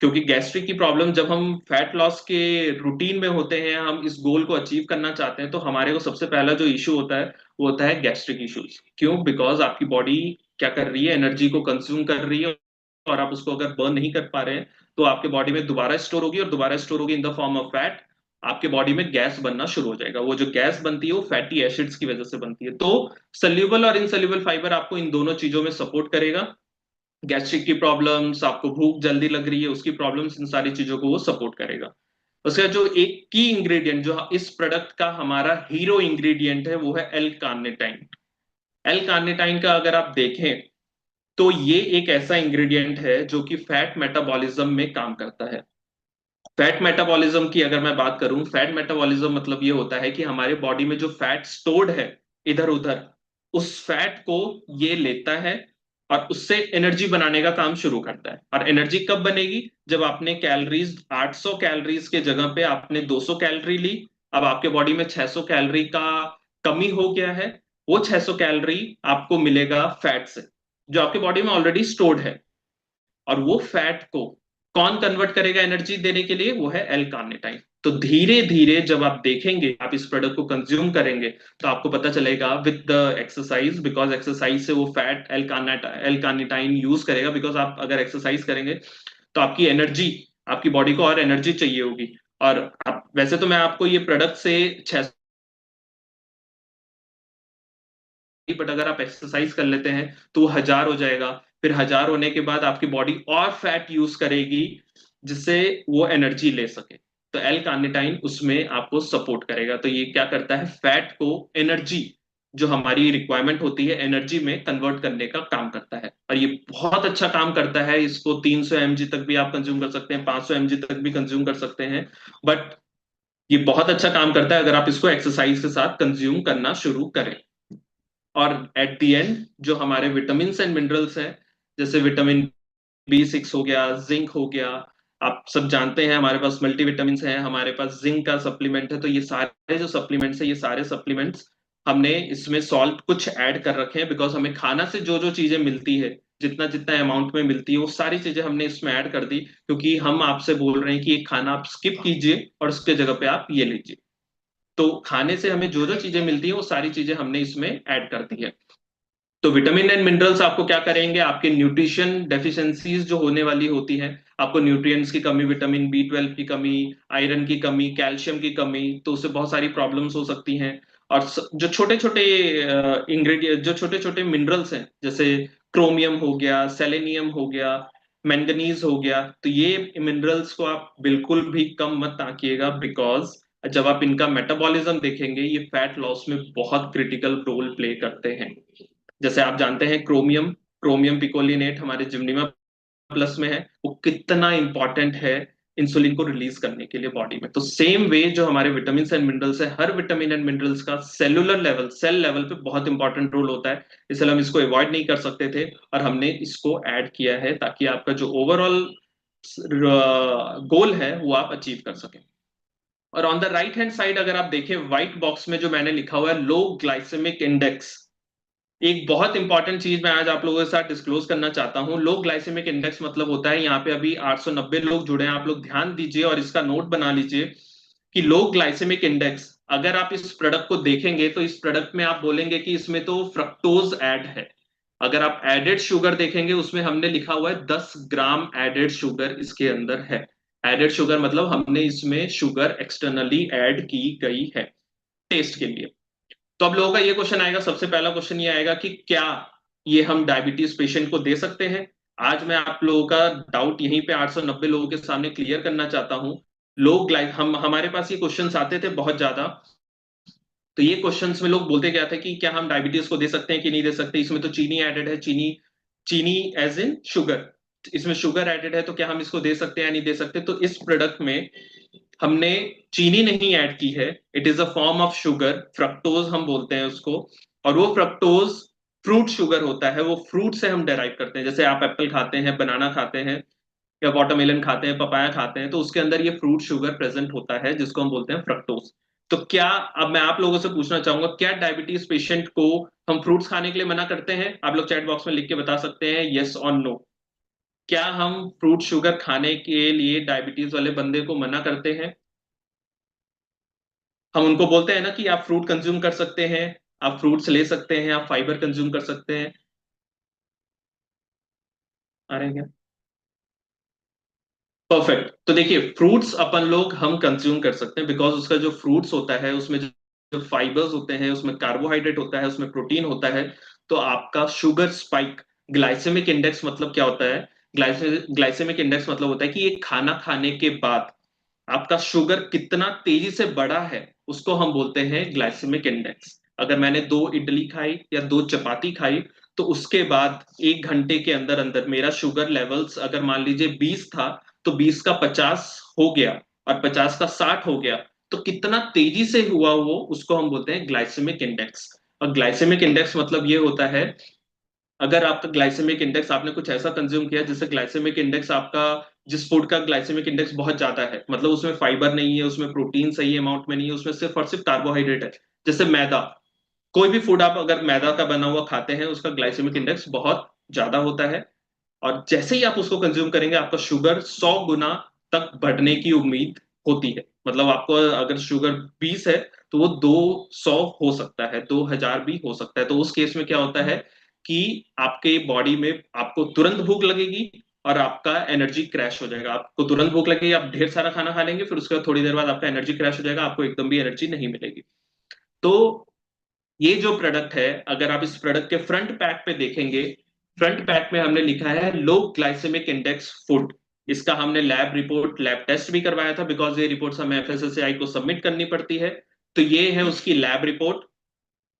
क्योंकि गैस्ट्रिक की प्रॉब्लम जब हम फैट लॉस के रूटीन में होते हैं, हम इस गोल को अचीव करना चाहते हैं, तो हमारे को सबसे पहला जो इशू होता है वो होता है गैस्ट्रिक इश्यूज। क्यों? बिकॉज आपकी बॉडी क्या कर रही है, एनर्जी को कंज्यूम कर रही है, और आप उसको अगर बर्न नहीं कर पा रहे हैं तो आपके बॉडी में दोबारा स्टोर होगी, और दोबारा स्टोर होगी in the form of fat. आपके बॉडी में गैस बनना शुरू हो जाएगा। वो जो गैस बनती है वो फैटी एसिड्स की वजह से बनती है। तो सल्यूबल और इनसल्यूबल फाइबर आपको इन दोनों चीजों में सपोर्ट करेगा। गैस्ट्रिक की प्रॉब्लम्स, आपको भूख जल्दी लग रही है उसकी प्रॉब्लम्स, इन सारी चीजों को वो सपोर्ट करेगा। उसका जो एक की इंग्रेडिएंट जो इस प्रोडक्ट का हमारा हीरो इंग्रेडिएंट है वो है एल कार्निटाइन। एल कार्निटाइन का अगर आप देखें तो ये एक ऐसा इंग्रेडिएंट है जो कि फैट मेटाबॉलिज्म में काम करता है। फैट मेटाबॉलिज्म की अगर मैं बात करूं, फैट मेटाबॉलिज्म मतलब ये होता है कि हमारे बॉडी में जो फैट स्टोर्ड है इधर उधर, उस फैट को ये लेता है और उससे एनर्जी बनाने का काम शुरू करता है। और एनर्जी कब बनेगी? जब आपने कैलोरीज 800 कैलोरीज के जगह पे आपने 200 कैलोरी ली, अब आपके बॉडी में 600 कैलोरी का कमी हो गया है। वो 600 कैलोरी आपको मिलेगा फैट से, जो आपके बॉडी में ऑलरेडी स्टोर्ड है। और वो फैट को कौन कन्वर्ट करेगा एनर्जी देने के लिए? वो है एल कार्निटाइन। तो धीरे धीरे जब आप देखेंगे, आप इस प्रोडक्ट को कंज्यूम करेंगे, तो आपको पता चलेगा with the exercise, because exercise से वो फैट एल कार्निटाइन यूज करेगा। बिकॉज आप अगर एक्सरसाइज करेंगे तो आपकी एनर्जी, आपकी बॉडी को और एनर्जी चाहिए होगी। और वैसे तो मैं आपको ये प्रोडक्ट से 6, बट अगर आप एक्सरसाइज कर लेते हैं तो वो 1000 हो जाएगा। फिर 1000 होने के बाद आपकी बॉडी और फैट यूज करेगी जिससे वो एनर्जी ले सके। तो एल कार्निटाइन उसमें आपको सपोर्ट करेगा। तो ये क्या करता है, फैट को एनर्जी, जो हमारी रिक्वायरमेंट होती है एनर्जी में कन्वर्ट करने का काम करता है। और ये बहुत अच्छा काम करता है। इसको 300 mg तक भी आप कंज्यूम कर सकते हैं, 500 mg तक भी कंज्यूम कर सकते हैं। बट ये बहुत अच्छा काम करता है अगर आप इसको एक्सरसाइज के साथ कंज्यूम करना शुरू करें। और एट दी एंड जो हमारे विटामिन एंड मिनरल्स हैं, जैसे विटामिन B6 हो गया, जिंक हो गया, आप सब जानते हैं हमारे पास मल्टीविटामिन हैं, हमारे पास जिंक का सप्लीमेंट है। तो ये सारे जो सप्लीमेंट्स है, ये सारे सप्लीमेंट्स हमने इसमें सॉल्ट कुछ ऐड कर रखे हैं। बिकॉज हमें खाना से जो जो चीजें मिलती है, जितना जितना अमाउंट में मिलती है, वो सारी चीजें हमने इसमें ऐड कर दी। क्योंकि हम आपसे बोल रहे हैं कि ये खाना आप स्किप कीजिए और उसके जगह पे आप ये लीजिए। तो खाने से हमें जो जो चीजें मिलती है वो सारी चीजें हमने इसमें ऐड कर दी है। तो विटामिन एंड मिनरल्स आपको क्या करेंगे, आपके न्यूट्रिशन डेफिशिएंसीज जो होने वाली होती हैं, आपको न्यूट्रिएंट्स की कमी, विटामिन B12 की कमी, आयरन की कमी, कैल्शियम की कमी, तो उससे बहुत सारी प्रॉब्लम्स हो सकती हैं। और जो छोटे छोटे इंग्रेडिएंट, जो छोटे छोटे मिनरल्स हैं, जैसे क्रोमियम हो गया, सेलेनियम हो गया, मैंगनीज हो गया, तो ये मिनरल्स को आप बिल्कुल भी कम मत आंकिएगा। बिकॉज जब आप इनका मेटाबॉलिज्म देखेंगे, ये फैट लॉस में बहुत क्रिटिकल रोल प्ले करते हैं। जैसे आप जानते हैं क्रोमियम, क्रोमियम पिकोलिनेट हमारे जिम्नीमा प्लस में है, वो कितना इंपॉर्टेंट है इंसुलिन को रिलीज करने के लिए बॉडी में। तो सेम वे जो हमारे विटामिन एंड मिनरल्स है, हर विटामिन एंड मिनरल्स का सेलुलर लेवल, सेल लेवल पे बहुत इंपॉर्टेंट रोल होता है। इसलिए हम इसको अवॉइड नहीं कर सकते थे और हमने इसको ऐड किया है, ताकि आपका जो ओवरऑल गोल है वो आप अचीव कर सकें। और on the right hand side अगर आप देखें, व्हाइट बॉक्स में जो मैंने लिखा हुआ है लो ग्लाइसेमिक इंडेक्स, एक बहुत इंपॉर्टेंट चीज मैं आज आप लोगों के साथ डिस्क्लोज करना चाहता हूं। लो ग्लाइसेमिक इंडेक्स मतलब होता है, यहाँ पे अभी 890 लोग जुड़े हैं, आप लोग ध्यान दीजिए और इसका नोट बना लीजिए कि लो ग्लाइसेमिक इंडेक्स, अगर आप इस प्रोडक्ट को देखेंगे तो इस प्रोडक्ट में आप बोलेंगे कि इसमें तो फ्रक्टोज ऐड है। अगर आप एडेड शुगर देखेंगे, उसमें हमने लिखा हुआ है 10 ग्राम एडेड शुगर इसके अंदर है। एडेड शुगर मतलब हमने इसमें शुगर एक्सटर्नली ऐड की गई है टेस्ट के लिए। तो अब लोगों का ये क्वेश्चन आएगा, सबसे पहला क्वेश्चन ये आएगा कि क्या ये हम डायबिटीज पेशेंट को दे सकते हैं? आज मैं आप लोगों का डाउट यहीं पे 890 लोगों के सामने क्लियर करना चाहता हूं। लोग हम हमारे पास ये क्वेश्चंस आते थे बहुत ज्यादा। तो ये क्वेश्चंस में लोग बोलते क्या थे कि क्या हम डायबिटीज को दे सकते हैं कि नहीं दे सकते, इसमें तो चीनी एडेड है, चीनी, चीनी एज इन शुगर, इसमें शुगर एडेड है, तो क्या हम इसको दे सकते हैं या नहीं दे सकते? तो इस प्रोडक्ट में हमने चीनी नहीं ऐड की है, it is a form of sugar, fructose हम बोलते हैं उसको। और वो फ्रक्टोज फ्रूट शुगर होता है, वो फ्रूट से हम डेराइव करते हैं। जैसे आप एप्पल खाते हैं, बनाना खाते हैं, या वाटरमेलन खाते हैं, पपाया खाते हैं, तो उसके अंदर ये फ्रूट शुगर प्रेजेंट होता है जिसको हम बोलते हैं फ्रक्टोज। तो क्या, अब मैं आप लोगों से पूछना चाहूंगा, क्या डायबिटीज पेशेंट को हम फ्रूट्स खाने के लिए मना करते हैं? आप लोग चैट बॉक्स में लिख के बता सकते हैं यस और नो। क्या हम फ्रूट शुगर खाने के लिए डायबिटीज वाले बंदे को मना करते हैं? हम उनको बोलते हैं ना कि आप फ्रूट कंज्यूम कर सकते हैं, आप फ्रूट्स ले सकते हैं, आप फाइबर कंज्यूम कर सकते हैं। आ रहे हैं क्या? परफेक्ट। तो देखिए, फ्रूट्स अपन लोग हम कंज्यूम कर सकते हैं बिकॉज उसका जो फ्रूट्स होता है उसमें जो फाइबर्स होते हैं, उसमें कार्बोहाइड्रेट होता है, उसमें प्रोटीन होता है। तो आपका शुगर स्पाइक, ग्लाइसेमिक इंडेक्स मतलब क्या होता है? ग्लाइसेमिक इंडेक्स मतलब होता है कि ये खाना खाने के बाद आपका शुगर कितना तेजी से बढ़ा है, उसको हम बोलते हैं ग्लाइसेमिक इंडेक्स। अगर मैंने 2 इडली खाई या 2 चपाती खाई, तो उसके बाद 1 घंटे के अंदर अंदर मेरा शुगर लेवल्स अगर मान लीजिए 20 था, तो 20 का 50 हो गया और 50 का 60 हो गया। तो कितना तेजी से हुआ वो, उसको हम बोलते हैं ग्लाइसेमिक इंडेक्स। और ग्लाइसेमिक इंडेक्स मतलब ये होता है, अगर आपका ग्लाइसेमिक इंडेक्स, आपने कुछ ऐसा कंज्यूम किया जिससे ग्लाइसेमिक इंडेक्स आपका, जिस फूड का ग्लाइसेमिक इंडेक्स बहुत ज्यादा है, मतलब उसमें फाइबर नहीं है, उसमें प्रोटीन सही अमाउंट में नहीं है, उसमें सिर्फ और सिर्फ कार्बोहाइड्रेट है, जैसे मैदा। कोई भी फूड आप अगर मैदा का बना हुआ खाते हैं, उसका ग्लाइसेमिक इंडेक्स बहुत ज्यादा होता है। और जैसे ही आप उसको कंज्यूम करेंगे, आपका शुगर 100 गुना तक बढ़ने की उम्मीद होती है। मतलब आपको अगर शुगर 20 है, तो वो 200 हो सकता है, 2000 भी हो सकता है। तो उस केस में क्या होता है कि आपके बॉडी में आपको तुरंत भूख लगेगी और आपका एनर्जी क्रैश हो जाएगा। आपको तुरंत भूख लगेगी, आप ढेर सारा खाना खा लेंगे, फिर उसके बाद थोड़ी देर बाद आपका एनर्जी क्रैश हो जाएगा, आपको एकदम भी एनर्जी नहीं मिलेगी। तो ये जो प्रोडक्ट है, अगर आप इस प्रोडक्ट के फ्रंट पैक पे देखेंगे, फ्रंट पैक में हमने लिखा है लो ग्लाइसेमिक इंडेक्स फूड। इसका हमने लैब रिपोर्ट, लैब टेस्ट भी करवाया था, बिकॉज ये रिपोर्ट्स हमें एफएसएसएआई को सबमिट करनी पड़ती है। तो ये है उसकी लैब रिपोर्ट।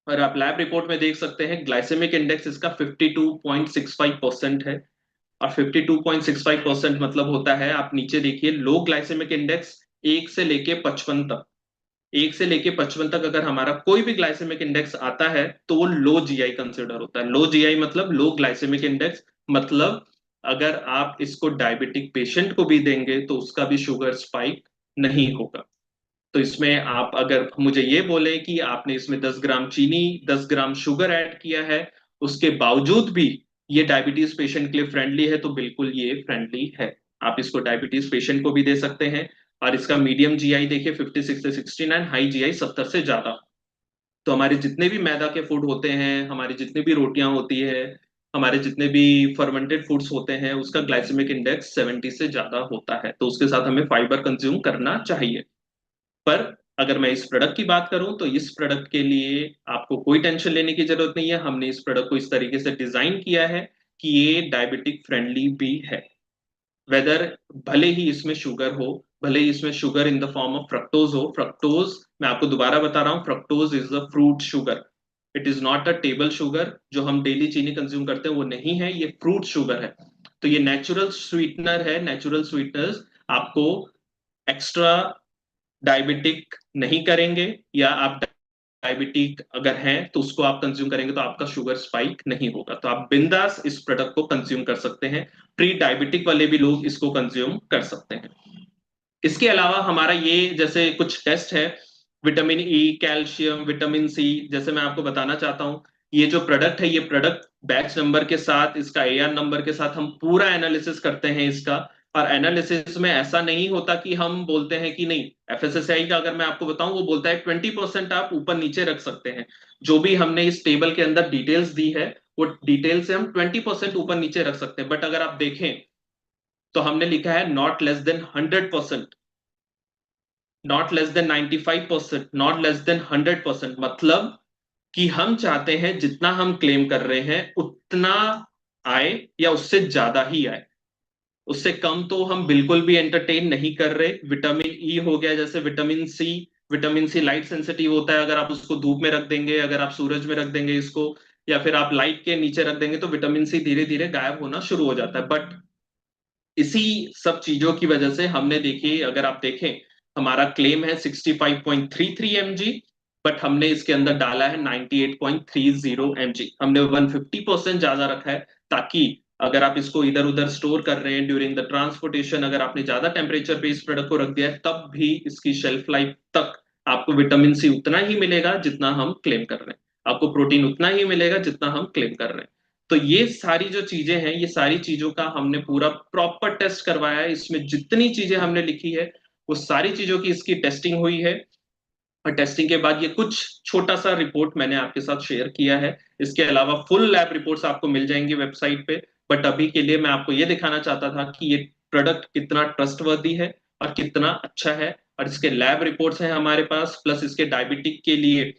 और आप लैब रिपोर्ट में देख सकते हैं ग्लाइसेमिक इंडेक्स इसका 52.65% है। और 52.65% मतलब होता है, आप नीचे देखिए, लो ग्लाइसेमिक इंडेक्स 1 से लेके 55 तक। 1 से लेके 55 तक अगर हमारा कोई भी ग्लाइसेमिक इंडेक्स आता है, तो वो लो जीआई कंसिडर होता है। लो जीआई मतलब लो ग्लाइसेमिक इंडेक्स, मतलब अगर आप इसको डायबिटिक पेशेंट को भी देंगे तो उसका भी शुगर स्पाइक नहीं होगा। तो इसमें आप अगर मुझे ये बोले कि आपने इसमें 10 ग्राम चीनी, 10 ग्राम शुगर ऐड किया है, उसके बावजूद भी ये डायबिटीज पेशेंट के लिए फ्रेंडली है, तो बिल्कुल ये फ्रेंडली है। आप इसको डायबिटीज पेशेंट को भी दे सकते हैं। और इसका मीडियम जीआई देखिए 56 से 69, हाई जीआई 70 से ज्यादा। तो हमारे जितने भी मैदा के फूड होते हैं, हमारी जितनी भी रोटियां होती है, हमारे जितने भी फर्मेंटेड फूड्स होते हैं, उसका ग्लाइसेमिक इंडेक्स 70 से ज्यादा होता है। तो उसके साथ हमें फाइबर कंज्यूम करना चाहिए। पर अगर मैं इस प्रोडक्ट की बात करूं, तो इस प्रोडक्ट के लिए आपको कोई टेंशन लेने की जरूरत नहीं है। हमने इस प्रोडक्ट को इस तरीके से डिजाइन किया है कि ये डायबिटिक फ्रेंडली भी है। वेदर, भले ही इसमें शुगर हो, भले ही इसमें sugar in the form of fructose हो। फ्रक्टोज, मैं आपको दोबारा बता रहा हूँ, fructose is a fruit sugar. It is not a table sugar जो हम डेली चीनी कंज्यूम करते हैं, वो नहीं है, ये फ्रूट शुगर है। तो ये नेचुरल स्वीटनर है। नेचुरल स्वीटनर्स आपको एक्स्ट्रा डायबिटिक नहीं करेंगे, या आप डायबिटिक अगर हैं तो उसको आप कंज्यूम करेंगे तो आपका शुगर स्पाइक नहीं होगा। तो आप बिंदास इस प्रोडक्ट को कंज्यूम कर सकते हैं। प्री डायबिटिक वाले भी लोग इसको कंज्यूम कर सकते हैं। इसके अलावा हमारा ये जैसे कुछ टेस्ट है, vitamin E, calcium, vitamin C, जैसे मैं आपको बताना चाहता हूँ, ये जो प्रोडक्ट है, ये प्रोडक्ट बैच नंबर के साथ, इसका एआर नंबर के साथ हम पूरा एनालिसिस करते हैं इसका। और एनालिसिस में ऐसा नहीं होता कि हम बोलते हैं कि नहीं, एफएसएसआई का अगर मैं आपको बताऊं, वो बोलता है 20% आप ऊपर नीचे रख सकते हैं। जो भी हमने इस टेबल के अंदर डिटेल्स दी है, वो डिटेल से हम 20% ऊपर नीचे रख सकते हैं। बट अगर आप देखें, तो हमने लिखा है not less than 100%, not less than 95%, not less than 100%। मतलब कि हम चाहते हैं जितना हम क्लेम कर रहे हैं उतना आए, या उससे ज्यादा ही आए। उससे कम तो हम बिल्कुल भी एंटरटेन नहीं कर रहे। विटामिन ई हो गया, जैसे vitamin C, vitamin C light sensitive होता है। अगर आप उसको धूप में रख देंगे, अगर आप सूरज में रख देंगे इसको, या फिर आप लाइट के नीचे रख देंगे, तो विटामिन सी धीरे धीरे गायब होना शुरू हो जाता है। बट इसी सब चीजों की वजह से हमने, देखिए अगर आप देखें, हमारा क्लेम है 65.33 mg, बट हमने इसके अंदर डाला है 98.30 mg। हमने 150% ज्यादा रखा है, ताकि अगर आप इसको इधर उधर स्टोर कर रहे हैं ड्यूरिंग द ट्रांसपोर्टेशन, अगर आपने ज्यादा टेम्परेचर पे इस प्रोडक्ट को रख दिया है, तब भी इसकी शेल्फ लाइफ तक आपको विटामिन सी उतना ही मिलेगा जितना हम क्लेम कर रहे हैं, आपको प्रोटीन उतना ही मिलेगा जितना हम क्लेम कर रहे हैं। तो ये सारी जो चीजें हैं, ये सारी चीजों का हमने पूरा प्रॉपर टेस्ट करवाया है। इसमें जितनी चीजें हमने लिखी है वो सारी चीजों की इसकी टेस्टिंग हुई है, और टेस्टिंग के बाद ये कुछ छोटा सा रिपोर्ट मैंने आपके साथ शेयर किया है। इसके अलावा फुल लैब रिपोर्ट्स आपको मिल जाएंगी वेबसाइट पे। बट अभी के लिए मैं आपको ये दिखाना चाहता था कि ये प्रोडक्ट कितना ट्रस्टवर्दी है और कितना अच्छा है, और इसके लैब रिपोर्ट्स हैं हमारे पास, प्लस इसके डायबिटिक के लिए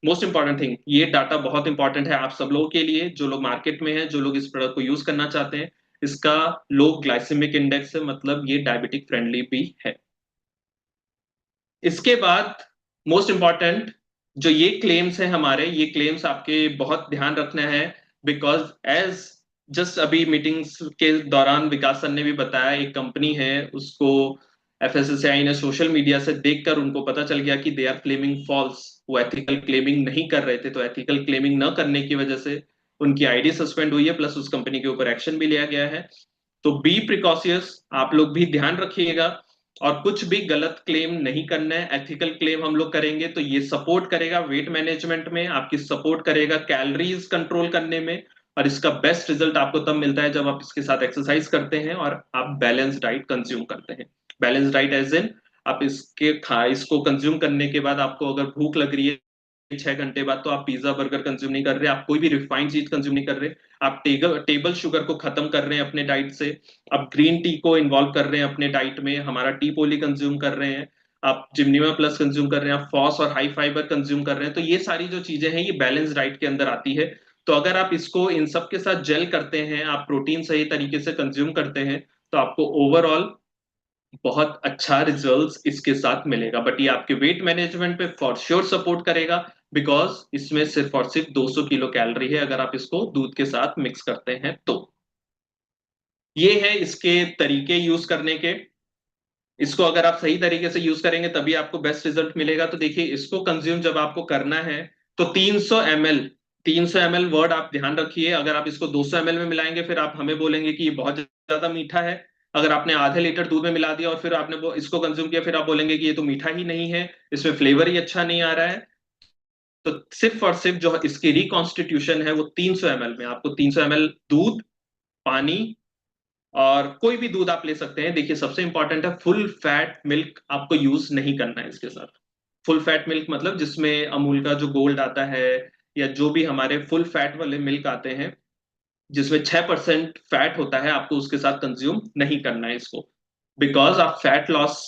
मोस्ट इंपॉर्टेंट थिंग, ये डाटा बहुत इंपॉर्टेंट है आप सब लोगों के लिए, जो लोग मार्केट में हैं, जो लोग इस प्रोडक्ट को यूज करना चाहते हैं। इसका लो ग्लाइसेमिक इंडेक्स है, मतलब ये डायबिटिक फ्रेंडली भी है। इसके बाद मोस्ट इंपॉर्टेंट जो ये क्लेम्स हैं हमारे, ये क्लेम्स आपके बहुत ध्यान रखना है, बिकॉज एज जस्ट अभी मीटिंग्स के दौरान विकास सर ने भी बताया, एक कंपनी है उसको एफएसएसआई ने सोशल मीडिया से देखकर उनको पता चल गया कि दे आर क्लेमिंग फॉल्स, वो एथिकल क्लेमिंग नहीं कर रहे थे, तो एथिकल क्लेमिंग न करने की वजह से उनकी आईडी सस्पेंड हुई है, प्लस उस कंपनी के ऊपर एक्शन भी लिया गया है। तो बी प्रिकॉशियस, आप लोग भी ध्यान रखिएगा, और कुछ भी गलत क्लेम नहीं करना है। एथिकल क्लेम हम लोग करेंगे तो ये सपोर्ट करेगा वेट मैनेजमेंट में, आपकी सपोर्ट करेगा कैलोरीज कंट्रोल करने में, और इसका बेस्ट रिजल्ट आपको तब मिलता है जब आप इसके साथ एक्सरसाइज करते हैं और आप बैलेंस डाइट कंज्यूम करते हैं। बैलेंस डाइट एज इन, आप इसको कंज्यूम करने के बाद आपको अगर भूख लग रही है 6 घंटे बाद, तो आप पिज्जा बर्गर कंज्यूम नहीं कर रहे, आप कोई भी रिफाइंड चीज कंज्यूम नहीं कर रहे, आप टेबल शुगर को खत्म कर रहे हैं अपने डाइट से, आप ग्रीन टी को इन्वॉल्व कर रहे हैं अपने डाइट में, हमारा टी पोली कंज्यूम कर रहे हैं, आप जिम्निमा प्लस कंज्यूम कर रहे हैं, आप फॉस और हाई फाइबर कंज्यूम कर रहे हैं। तो ये सारी जो चीजें हैं ये बैलेंस डाइट के अंदर आती है। तो अगर आप इसको इन सब के साथ जेल करते हैं, आप प्रोटीन सही तरीके से कंज्यूम करते हैं, तो आपको ओवरऑल बहुत अच्छा रिजल्ट्स इसके साथ मिलेगा। बट ये आपके वेट मैनेजमेंट पे फॉर श्योर सपोर्ट करेगा, बिकॉज इसमें सिर्फ और सिर्फ 200 किलो कैलोरी है अगर आप इसको दूध के साथ मिक्स करते हैं तो। ये है इसके तरीके यूज करने के। इसको अगर आप सही तरीके से यूज करेंगे तभी आपको बेस्ट रिजल्ट मिलेगा। तो देखिए, इसको कंज्यूम जब आपको करना है तो 300 ml वर्ड आप ध्यान रखिए। अगर आप इसको 200 ml में मिलाएंगे फिर आप हमें बोलेंगे कि ये बहुत ज्यादा मीठा है। अगर आपने आधे लीटर दूध में मिला दिया और फिर आपने वो इसको कंज्यूम किया, फिर आप बोलेंगे कि ये तो मीठा ही नहीं है, इसमें फ्लेवर ही अच्छा नहीं आ रहा है। तो सिर्फ और सिर्फ जो इसकी रिकॉन्स्टिट्यूशन है वो 300 ml में, आपको 300 ml दूध, पानी, और कोई भी दूध आप ले सकते हैं। देखिए, सबसे इंपॉर्टेंट है फुल फैट मिल्क आपको यूज नहीं करना है इसके साथ। फुल फैट मिल्क मतलब जिसमें अमूल का जो गोल्ड आता है, या जो भी हमारे फुल फैट वाले मिल्क आते हैं जिसमें 6% फैट होता है, आपको उसके साथ कंज्यूम नहीं करना है इसको। बिकॉज आप फैट लॉस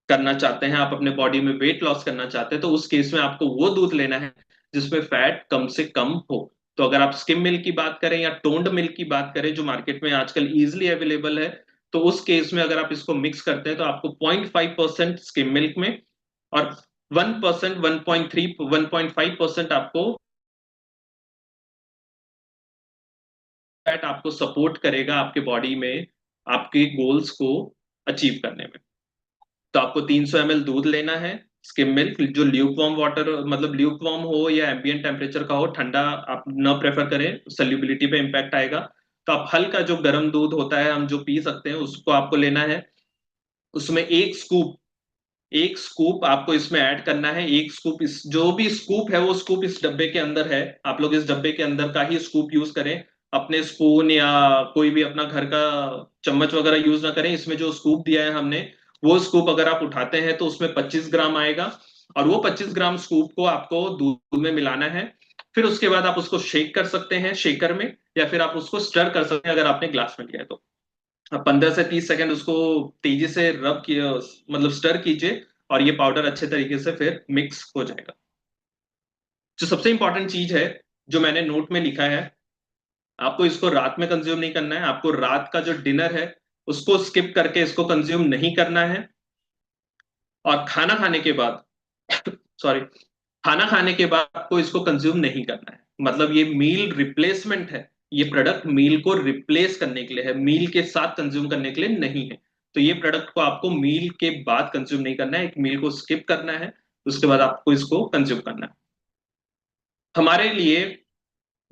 करना चाहते हैं, आप अपने बॉडी में वेट लॉस करना चाहते हैं, तो उस केस में आपको वो दूध लेना है जिसमें फैट कम से कम हो। तो अगर आप स्किम मिल्क की बात करें या टोन्ड मिल्क की बात करें जो मार्केट में आजकल इजिली अवेलेबल है, तो उस केस में अगर आप इसको मिक्स करते हैं तो आपको 0.5% स्किम मिल्क में और 1%, 1.3, 1.5% आपको फैट आपको सपोर्ट करेगा आपके बॉडी में आपके गोल्स को अचीव करने में। तो आपको 300 ml दूध लेना है, स्किम मिल्क, जो ल्यूक वार्म वाटर, मतलब ल्यूक वार्म हो या एम्बिएंट टेम्परेचर का हो, ठंडा आप न प्रेफर करें, सल्यूबिलिटी पे इम्पैक्ट आएगा। तो आप हल्का जो गर्म दूध होता है हम जो पी सकते हैं उसको आपको लेना है। उसमें एक स्कूप आपको इसमें ऐड करना है। एक स्कूप, इस जो भी स्कूप है वो स्कूप इस डब्बे के अंदर है, आप लोग इस डब्बे के अंदर का ही स्कूप यूज करें। अपने स्पून या कोई भी अपना घर का चम्मच वगैरह यूज ना करें। इसमें जो स्कूप दिया है हमने, वो स्कूप अगर आप उठाते हैं तो उसमें 25 ग्राम आएगा, और वो 25 ग्राम स्कूप को आपको दूध में मिलाना है। फिर उसके बाद आप उसको शेक कर सकते हैं शेकर में, या फिर आप उसको स्टर कर सकते हैं अगर आपने ग्लास में लिया है तो। आप 15 से 30 सेकंड उसको तेजी से रब किए, मतलब स्टर कीजिए, और ये पाउडर अच्छे तरीके से फिर मिक्स हो जाएगा। जो सबसे इंपॉर्टेंट चीज है जो मैंने नोट में लिखा है, आपको इसको रात में कंज्यूम नहीं करना है, आपको रात का जो डिनर है उसको स्किप करके इसको कंज्यूम नहीं करना है। और खाना खाने के बाद सॉरी, खाना खाने के बाद आपको इसको कंज्यूम नहीं करना है। मतलब ये मील रिप्लेसमेंट है, ये प्रोडक्ट मील को रिप्लेस करने के लिए है, मील के साथ कंज्यूम करने के लिए नहीं है। तो ये प्रोडक्ट को आपको मील के बाद कंज्यूम नहीं करना है, एक मील को स्किप करना है, उसके बाद आपको इसको कंज्यूम करना है। हमारे लिए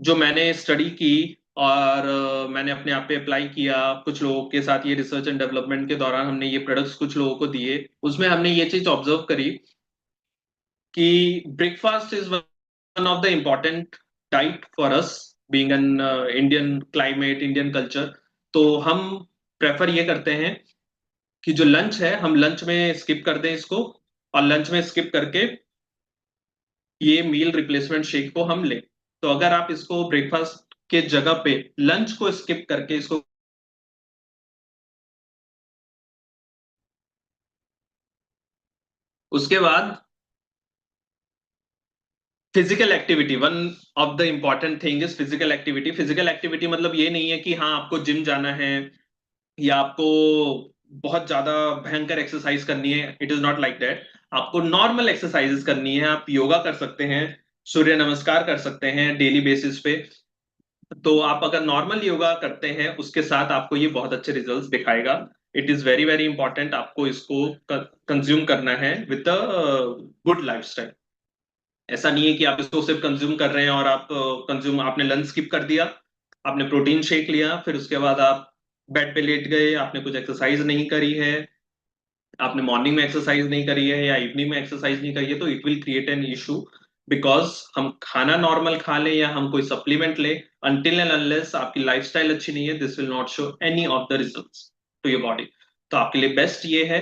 जो मैंने स्टडी की और मैंने अपने आप पे अप्लाई किया। कुछ लोगों के साथ ये रिसर्च एंड डेवलपमेंट के दौरान हमने ये प्रोडक्ट्स कुछ लोगों को दिए, उसमें हमने ये चीज ऑब्जर्व करी कि breakfast is one of the important diet for us, being an Indian climate, Indian culture. तो हम प्रेफर ये करते हैं कि जो लंच है हम लंच में स्किप कर दें इसको, और लंच में स्किप करके ये मील रिप्लेसमेंट शेक को हम लें। तो अगर आप इसको ब्रेकफास्ट के जगह पे लंच को स्किप करके इसको, उसके बाद physical activity, one of the important thing is physical activity. Physical activity मतलब ये नहीं है कि हाँ आपको जिम जाना है या आपको बहुत ज्यादा भयंकर एक्सरसाइज करनी है, it is not like that. आपको नॉर्मल एक्सरसाइजेस करनी है, आप योगा कर सकते हैं, सूर्य नमस्कार कर सकते हैं डेली बेसिस पे। तो आप अगर नॉर्मल योगा करते हैं उसके साथ आपको ये बहुत अच्छे रिजल्ट्स दिखाएगा। It is very very important, आपको इसको कंज्यूम करना है विद अ गुड लाइफस्टाइल। ऐसा नहीं है कि आप इसको सिर्फ कंज्यूम कर रहे हैं और आप कंज्यूम, आपने लंच स्किप कर दिया, आपने प्रोटीन शेक लिया, फिर उसके बाद आप बेड पे लेट गए, आपने कुछ एक्सरसाइज नहीं करी है, आपने मॉर्निंग में एक्सरसाइज नहीं करी है या इवनिंग में एक्सरसाइज नहीं करी है, तो it will create an issue. Because हम खाना नॉर्मल खा लें या हम कोई सप्लीमेंट लें, अनटिल एंड अनलेस आपकी लाइफस्टाइल अच्छी नहीं है, this will not show any of the results to your body. तो आपके लिए बेस्ट ये है,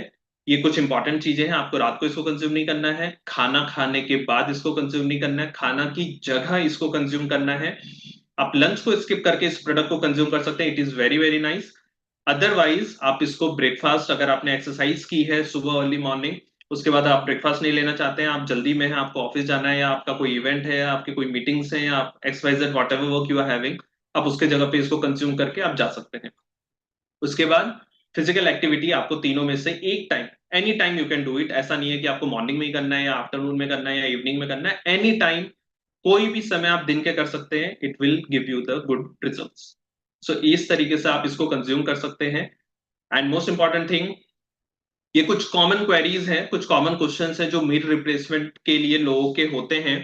ये कुछ इंपॉर्टेंट चीजें हैं, आपको रात को इसको कंज्यूम नहीं करना है, खाना खाने के बाद इसको कंज्यूम नहीं करना है, खाना की जगह इसको कंज्यूम करना है। आप लंच को स्किप करके इस प्रोडक्ट को कंज्यूम कर सकते हैं, it is very very nice. Otherwise आप इसको ब्रेकफास्ट, अगर आपने एक्सरसाइज की है सुबह अर्ली मॉर्निंग, उसके बाद आप ब्रेकफास्ट नहीं लेना चाहते हैं, आप जल्दी में हैं, आपको ऑफिस जाना है या आपका कोई इवेंट है या आपकी कोई मीटिंग्स हैं या आप x y z whatever work you are having, आप उसके जगह पे इसको कंज्यूम करके आप जा सकते हैं। उसके बाद फिजिकल एक्टिविटी आपको तीनों में से एक time, any time you can do it. ऐसा नहीं है कि आपको मॉर्निंग में ही करना है या आफ्टरनून में करना है या इवनिंग में करना है, एनी टाइम, कोई भी समय आप दिन के कर सकते हैं, it will give you the good results. So इस तरीके से आप इसको कंज्यूम कर सकते हैं। एंड मोस्ट इंपॉर्टेंट थिंग, ये कुछ कॉमन क्वेरीज हैं, कुछ कॉमन क्वेश्चंस हैं जो मील रिप्लेसमेंट के लिए लोगों के होते हैं।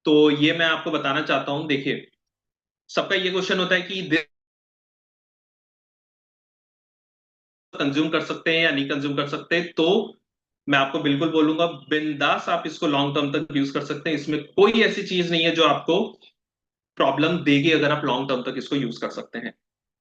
तो ये मैं आपको बताना चाहता हूं। देखिए, सबका ये क्वेश्चन होता है कि कंज्यूम कर सकते हैं या नहीं कंज्यूम कर सकते। तो मैं आपको बिल्कुल बोलूंगा, बिंदास आप इसको लॉन्ग टर्म तक यूज कर सकते हैं, इसमें कोई ऐसी चीज नहीं है जो आपको प्रॉब्लम देगी अगर आप लॉन्ग टर्म तक इसको यूज कर सकते हैं।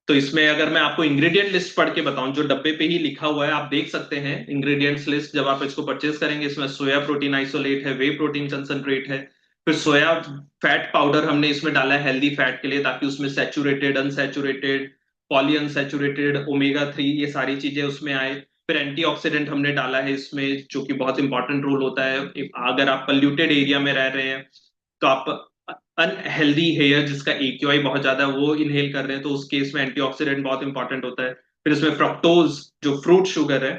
तो इसमें अगर मैं आपको इंग्रेडिएंट लिस्ट पढ़ के बताऊं, जो डब्बे पे ही लिखा हुआ है आप देख सकते हैं, इंग्रेडिएंट्स लिस्ट जब आप इसको परचेज करेंगे, इसमें सोया प्रोटीन आइसोलेट है, वे प्रोटीन कंसंट्रेट है, फिर सोया फैट पाउडर हमने इसमें डाला है हेल्दी फैट के लिए, ताकि उसमें saturated, unsaturated, poly unsaturated, omega 3, ये सारी चीजें उसमें आए। फिर एंटीऑक्सीडेंट हमने डाला है इसमें, जो कि बहुत इंपॉर्टेंट रोल होता है अगर आप पोल्यूटेड एरिया में रह रहे हैं, तो आप अनहेल्दी हेयर जिसका एक्यूआई बहुत ज्यादा है वो इनहेल कर रहे हैं, तो उस केस में एंटीऑक्सीडेंट बहुत इंपॉर्टेंट होता है। फिर इसमें फ्रक्टोज जो फ्रूट शुगर है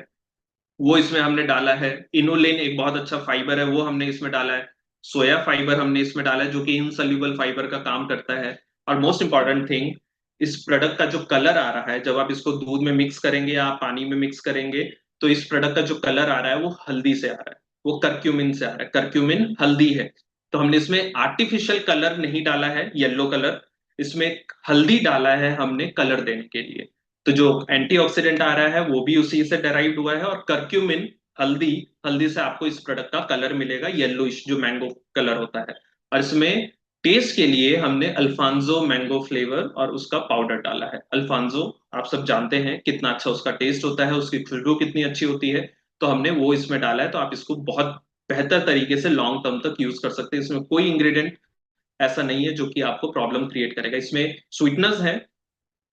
वो इसमें हमने डाला है। इनोलिन एक बहुत अच्छा फाइबर है, वो हमने इसमें डाला है। सोया फाइबर हमने इसमें डाला है जो कि इनसोल्यूबल फाइबर का काम करता है। और मोस्ट इंपॉर्टेंट थिंग, इस प्रोडक्ट का जो कलर आ रहा है, जब आप इसको दूध में मिक्स करेंगे या पानी में मिक्स करेंगे, तो इस प्रोडक्ट का जो कलर आ रहा है वो हल्दी से आ रहा है, वो करक्यूमिन से आ रहा है, करक्यूमिन हल्दी है। तो हमने इसमें आर्टिफिशियल कलर नहीं डाला है, येलो कलर, इसमें हल्दी डाला है हमने कलर देने के लिए। तो जो एंटीऑक्सीडेंट आ रहा है वो भी उसी से डेराइव्ड हुआ है, और करक्यूमिन, हल्दी, हल्दी से आपको इस प्रोडक्ट का कलर मिलेगा येलोइश, जो मैंगो कलर होता है। और इसमें टेस्ट के लिए हमने अल्फांजो मैंगो फ्लेवर और उसका पाउडर डाला है। अल्फांजो आप सब जानते हैं कितना अच्छा उसका टेस्ट होता है, उसकी खुशबू कितनी अच्छी होती है, तो हमने वो इसमें डाला है। तो आप इसको बहुत बेहतर तरीके से लॉन्ग टर्म तक यूज कर सकते हैं, इसमें कोई इंग्रेडिएंट ऐसा नहीं है जो कि आपको प्रॉब्लम क्रिएट करेगा। इसमें स्वीटनर्स है,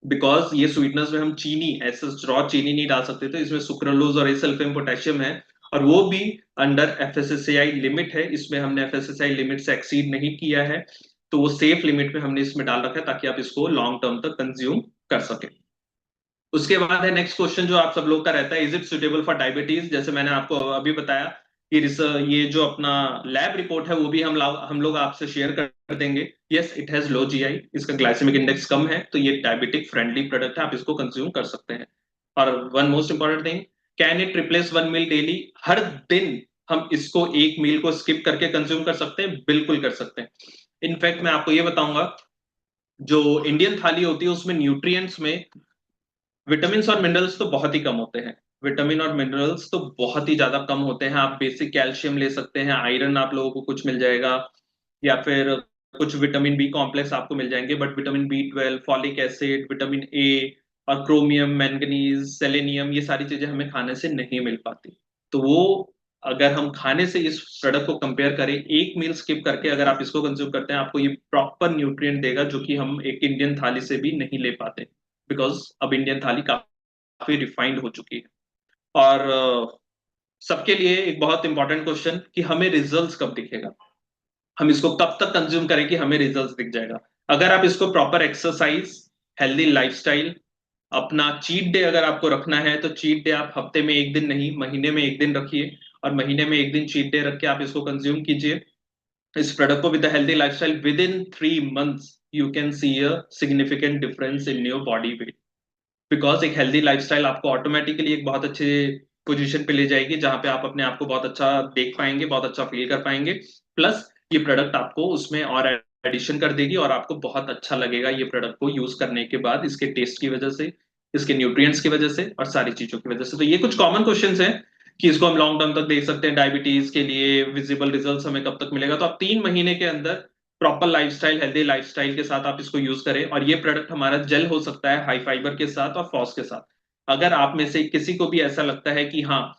बिकॉज ये स्वीटनर्स में हम चीनी, ऐसे रॉ चीनी नहीं डाल सकते, तो इसमें सुक्रोलोज और एसल्फेम पोटेशियम है, और वो भी अंडर एफएसएसएआई लिमिट है। इसमें हमने एफएसएसएआई लिमिट से एक्सीड नहीं किया है, तो वो सेफ लिमिट में हमने इसमें डाल रखा है ताकि आप इसको लॉन्ग टर्म तक कंज्यूम कर सके। उसके बाद है नेक्स्ट क्वेश्चन जो आप सब लोग का रहता है, is it suitable for diabetes. जैसे मैंने आपको अभी बताया कि ये जो अपना लैब रिपोर्ट है वो भी हम लोग आपसे शेयर कर देंगे। Yes, it has low GI, इसका ग्लाइसेमिक इंडेक्स कम है, तो ये डायबिटिक फ्रेंडली प्रोडक्ट है, आप इसको कंज्यूम कर सकते हैं। और one most important thing, can it replace one meal daily. हर दिन हम इसको एक मील को स्किप करके कंज्यूम कर सकते हैं, बिल्कुल कर सकते हैं। इनफैक्ट मैं आपको ये बताऊंगा, जो इंडियन थाली होती है उसमें न्यूट्रिएंट्स में विटामिन और मिनरल्स तो बहुत ही कम होते हैं। विटामिन और मिनरल्स तो बहुत ही ज्यादा कम होते हैं। आप बेसिक कैल्शियम ले सकते हैं, आयरन आप लोगों को कुछ मिल जाएगा, या फिर कुछ विटामिन बी कॉम्प्लेक्स आपको मिल जाएंगे, but vitamin B 12, folic acid, vitamin A और क्रोमियम, मैंगनीज, सेलेनियम, ये सारी चीजें हमें खाने से नहीं मिल पाती। तो वो अगर हम खाने से इस प्रोडक्ट को कंपेयर करें, एक मील स्किप करके अगर आप इसको कंज्यूम करते हैं, आपको ये प्रॉपर न्यूट्रिएंट देगा जो कि हम एक इंडियन थाली से भी नहीं ले पाते, बिकॉज अब इंडियन थाली काफी रिफाइंड हो चुकी है। और सबके लिए एक बहुत इंपॉर्टेंट क्वेश्चन कि हमें रिजल्ट्स कब दिखेगा, हम इसको कब तक कंज्यूम करें कि हमें रिजल्ट्स दिख जाएगा। अगर आप इसको प्रॉपर एक्सरसाइज, हेल्दी लाइफस्टाइल, अपना चीट डे अगर आपको रखना है, तो चीट डे आप हफ्ते में एक दिन नहीं, महीने में एक दिन रखिए, और महीने में एक दिन चीट डे रख के आप इसको कंज्यूम कीजिए इस प्रोडक्ट को with the healthy lifestyle. With in 3 months you can see a significant difference in your body weight, because एक हेल्दी लाइफस्टाइल आपको ऑटोमेटिकली एक बहुत अच्छे पोजीशन पे ले जाएगी, जहां पे आप अपने आप को बहुत अच्छा देख पाएंगे, बहुत अच्छा फील कर पाएंगे। प्लस ये प्रोडक्ट आपको उसमें और एडिशन कर देगी, और आपको बहुत अच्छा लगेगा ये प्रोडक्ट को यूज करने के बाद, इसके टेस्ट की वजह से, इसके न्यूट्रिएंट्स की वजह से, और सारी चीजों की वजह से। तो ये कुछ कॉमन क्वेश्चंस हैं कि इसको हम लॉन्ग टर्म तक देख सकते हैं। डायबिटीज के लिए विजिबल रिजल्ट्स हमें कब तक मिलेगा, तो आप 3 महीने के अंदर प्रॉपर लाइफस्टाइल, हेल्दी लाइफस्टाइल के साथ आप इसको यूज करें। और ये प्रोडक्ट हमारा जेल हो सकता है हाई फाइबर के साथ और फॉस के साथ। अगर आप में से किसी को भी ऐसा लगता है कि हाँ,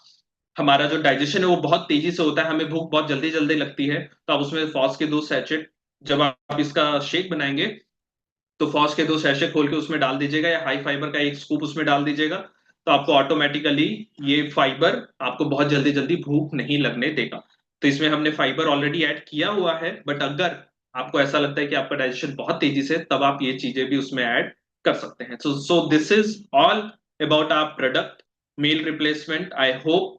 हमारा जो डाइजेशन है वो बहुत तेजी से होता है, हमें भूख बहुत जल्दी जल्दी लगती है, तो आप उसमें फॉस के 2 सैचेट, जब आप इसका शेक बनाएंगे तो फॉस के 2 सैशे खोल के उसमें डाल दीजिएगा, या हाई फाइबर का एक स्कूप उसमें डाल दीजिएगा, तो आपको ऑटोमेटिकली ये फाइबर आपको बहुत जल्दी जल्दी भूख नहीं लगने देगा। तो इसमें हमने फाइबर ऑलरेडी ऐड किया हुआ है, बट अगर आपको ऐसा लगता है कि आपका डाइजेशन बहुत तेजी से, तब आप ये चीजें भी उसमें ऐड कर सकते हैं। So this is all about our product meal replacement. I hope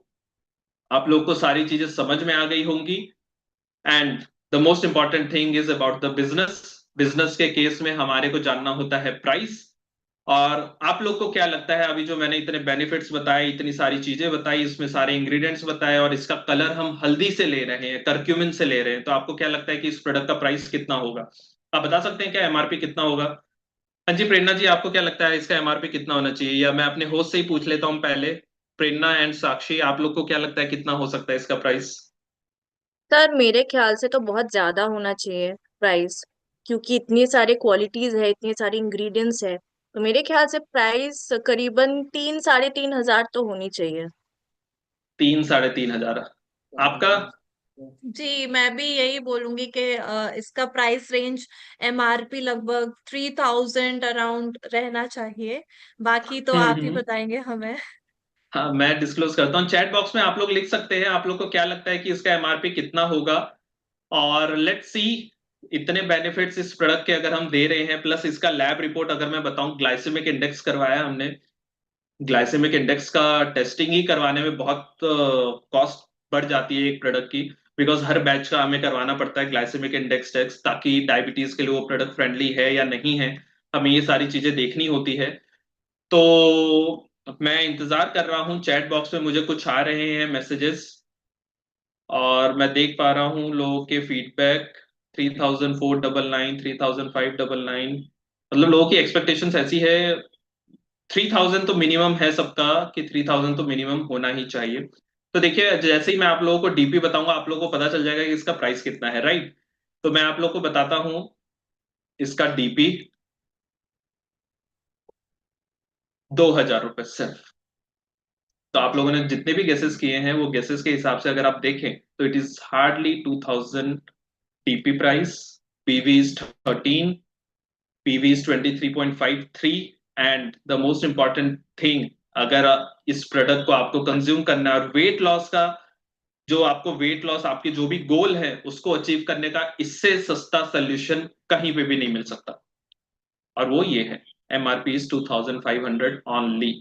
आप लोग को सारी चीजें समझ में आ गई होंगी। And the most important thing is about the business. Business के केस में हमारे को जानना होता है प्राइस। और आप लोग को क्या लगता है, अभी जो मैंने इतने बेनिफिट्स बताए, इतनी सारी चीजें बताई, इसमें सारे इंग्रेडिएंट्स बताए, और इसका कलर हम हल्दी से ले रहे हैं, करक्यूमिन से ले रहे हैं, तो आपको क्या लगता है कि इस प्रोडक्ट का प्राइस कितना होगा? आप बता सकते हैं क्या एमआरपी कितना होगा? हाँ जी, प्रेरणा जी, आपको क्या लगता है इसका एमआरपी कितना होना चाहिए, या मैं अपने होस्ट से ही पूछ लेता हूँ पहले। प्रेरणा एंड साक्षी, आप लोग को क्या लगता है कितना हो सकता है इसका प्राइस? सर मेरे ख्याल से तो बहुत ज्यादा होना चाहिए प्राइस, क्योंकि इतनी सारी क्वालिटीज है, इतनी सारी इंग्रेडिएंट्स है, तो मेरे ख्याल से प्राइस करीबन 3 साढ़े 3 हजार तो होनी चाहिए। 3 साढ़े 3 हजार? आपका? जी, मैं भी यही बोलूंगी कि इसका प्राइस रेंज एमआरपी लगभग 3000 अराउंड रहना चाहिए। बाकी तो आप ही हम्म। बताएंगे हमें। हाँ, मैं डिस्क्लोज करता हूँ, चैट बॉक्स में आप लोग लिख सकते हैं आप लोग को क्या लगता है कि इसका एमआरपी कितना होगा। और लेट्स सी, इतने बेनिफिट्स इस प्रोडक्ट के अगर हम दे रहे हैं, प्लस इसका लैब रिपोर्ट अगर मैं बताऊं, ग्लाइसेमिक इंडेक्स करवाया हमने। ग्लाइसेमिक इंडेक्स का टेस्टिंग ही करवाने में बहुत कॉस्ट बढ़ जाती है एक प्रोडक्ट की, बिकॉज हर बैच का हमें करवाना पड़ता है ग्लाइसेमिक इंडेक्स टेस्ट, ताकि डायबिटीज के लिए वो प्रोडक्ट फ्रेंडली है या नहीं है, हमें ये सारी चीजें देखनी होती है। तो मैं इंतजार कर रहा हूँ, चैट बॉक्स में मुझे कुछ आ रहे हैं मैसेजेस, और मैं देख पा रहा हूँ लोगों के फीडबैक। 3499, 3599, मतलब लोगों की एक्सपेक्टेशंस ऐसी है। 3000 तो मिनिमम है सबका, कि 3000 तो मिनिमम होना ही चाहिए। तो देखिए, जैसे ही मैं आप लोगों को डीपी बताऊंगा, आप लोगों को पता चल जाएगा कि इसका प्राइस कितना है, राइट? तो मैं आप लोगों को बताता हूँ इसका डीपी। 2000 रुपये सिर्फ। तो आप लोगों ने जितने भी गेसेस किए हैं, वो गेसेस के हिसाब से अगर आप देखें, तो it is hardly 2000 TP price. PV is 13, PV is 23.53। And the most important thing, अगर इस प्रोडक्ट को आपको कंज्यूम करना है और वेट लॉस का, जो आपको वेट लॉस, आपके जो भी गोल है उसको अचीव करने का, इससे सस्ता सोल्यूशन कहीं पे भी नहीं मिल सकता। और वो ये है, एमआरपी इज 2500 ऑनली।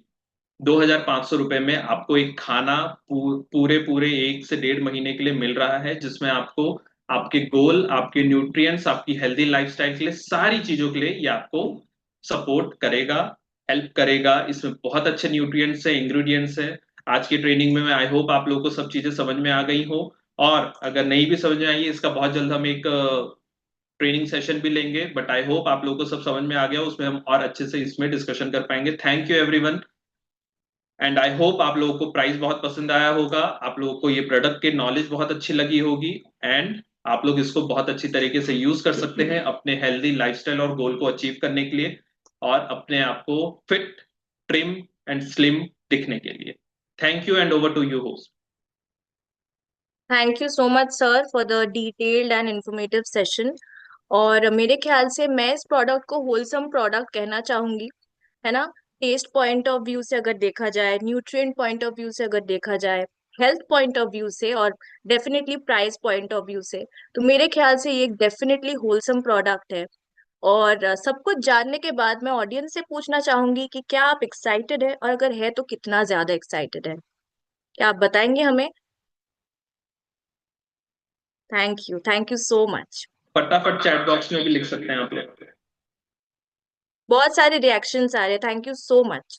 2500 रुपए में आपको एक खाना पूरे पूरे 1 से 1.5 महीने के लिए मिल रहा है, जिसमें आपको आपके गोल, आपके न्यूट्रिएंट्स, आपकी हेल्दी लाइफस्टाइल के लिए, सारी चीजों के लिए ये आपको सपोर्ट करेगा, हेल्प करेगा। इसमें बहुत अच्छे न्यूट्रिएंट्स है, इंग्रेडिएंट्स है। आज की ट्रेनिंग में मैं आई होप आप लोगों को सब चीजें समझ में आ गई हो। और अगर नहीं भी समझ में आई है, इसका बहुत जल्द हम एक ट्रेनिंग सेशन भी लेंगे, बट आई होप आप लोगों को सब समझ में आ गया, उसमें हम और अच्छे से इसमें डिस्कशन कर पाएंगे। Thank you everyone, and I hope आप लोगों को प्राइस बहुत पसंद आया होगा, आप लोगों को ये प्रोडक्ट की नॉलेज बहुत अच्छी लगी होगी, एंड आप लोग इसको बहुत अच्छी तरीके से यूज कर सकते हैं अपने हेल्दी लाइफस्टाइल और गोल को अचीव करने के लिए, और अपने आप को फिट, ट्रिम एंड स्लिम दिखने के लिए। Thank you and over to you host. Thank you so much sir for the detailed and informative session. और मेरे ख्याल से मैं इस प्रोडक्ट को होलसम प्रोडक्ट कहना चाहूंगी, है ना। टेस्ट पॉइंट ऑफ व्यू से अगर देखा जाए, न्यूट्रिएंट पॉइंट ऑफ व्यू से अगर देखा जाए, हेल्थ पॉइंट ऑफ व्यू से, और definitely price point of view से, तो मेरे ख्याल से ये डेफिनेटली होलसम प्रोडक्ट है। और सब कुछ जानने के बाद मैं ऑडियंस से पूछना चाहूंगी कि क्या आप एक्साइटेड है, और अगर है तो कितना ज्यादा एक्साइटेड है, क्या आप बताएंगे हमें? Thank you so much. फटाफट चैट बॉक्स में भी लिख सकते हैं आप लोग। बहुत सारे रिएक्शंस आ रहे हैं, थैंक यू सो मच।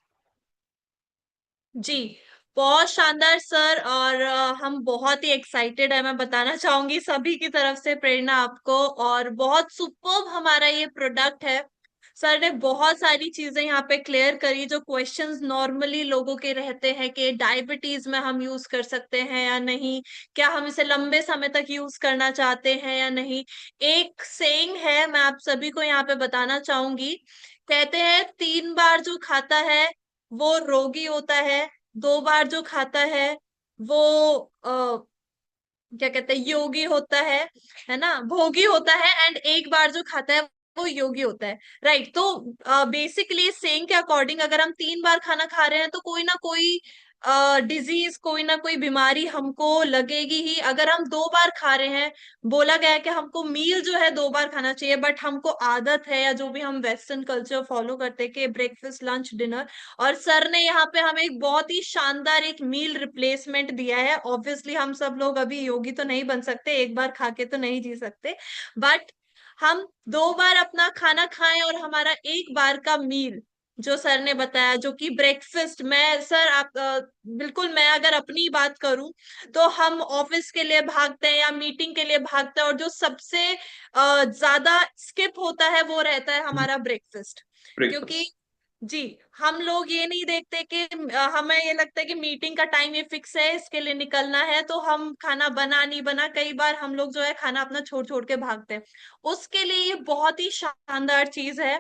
जी, बहुत शानदार सर, और हम बहुत ही एक्साइटेड है, मैं बताना चाहूंगी सभी की तरफ से प्रेरणा आपको, और बहुत सुपर्ब हमारा ये प्रोडक्ट है। सर ने बहुत सारी चीजें यहाँ पे क्लियर करी, जो क्वेश्चंस नॉर्मली लोगों के रहते हैं कि डायबिटीज में हम यूज कर सकते हैं या नहीं, क्या हम इसे लंबे समय तक यूज करना चाहते हैं या नहीं। एक सेइंग है, मैं आप सभी को यहाँ पे बताना चाहूंगी, कहते हैं 3 बार जो खाता है वो रोगी होता है, 2 बार जो खाता है वो क्या कहते हैं, योगी होता है ना, भोगी होता है, एंड 1 बार जो खाता है वो योगी होता है। राइट, तो बेसिकली सेइंग के अकॉर्डिंग अगर हम 3 बार खाना खा रहे हैं तो कोई ना कोई डिजीज, कोई ना कोई बीमारी हमको लगेगी ही। अगर हम 2 बार खा रहे हैं, बोला गया है कि हमको मील जो है 2 बार खाना चाहिए, बट हमको आदत है, या जो भी हम वेस्टर्न कल्चर फॉलो करते हैं कि ब्रेकफास्ट, लंच, डिनर। और सर ने यहाँ पे हमें एक बहुत ही शानदार एक मील रिप्लेसमेंट दिया है। ऑब्वियसली हम सब लोग अभी योगी तो नहीं बन सकते, 1 बार खा के तो नहीं जी सकते, बट हम 2 बार अपना खाना खाएं, और हमारा 1 बार का मील जो सर ने बताया, जो कि ब्रेकफास्ट में, सर आप बिल्कुल, मैं अगर अपनी बात करूं तो हम ऑफिस के लिए भागते हैं या मीटिंग के लिए भागते हैं, और जो सबसे ज्यादा स्किप होता है वो रहता है हमारा ब्रेकफास्ट। क्योंकि जी, हम लोग ये नहीं देखते कि हमें ये लगता है कि मीटिंग का टाइम ये फिक्स है, इसके लिए निकलना है, तो हम खाना बना नहीं बना, कई बार हम लोग जो है खाना अपना छोड़ छोड़ के भागते हैं। उसके लिए ये बहुत ही शानदार चीज है।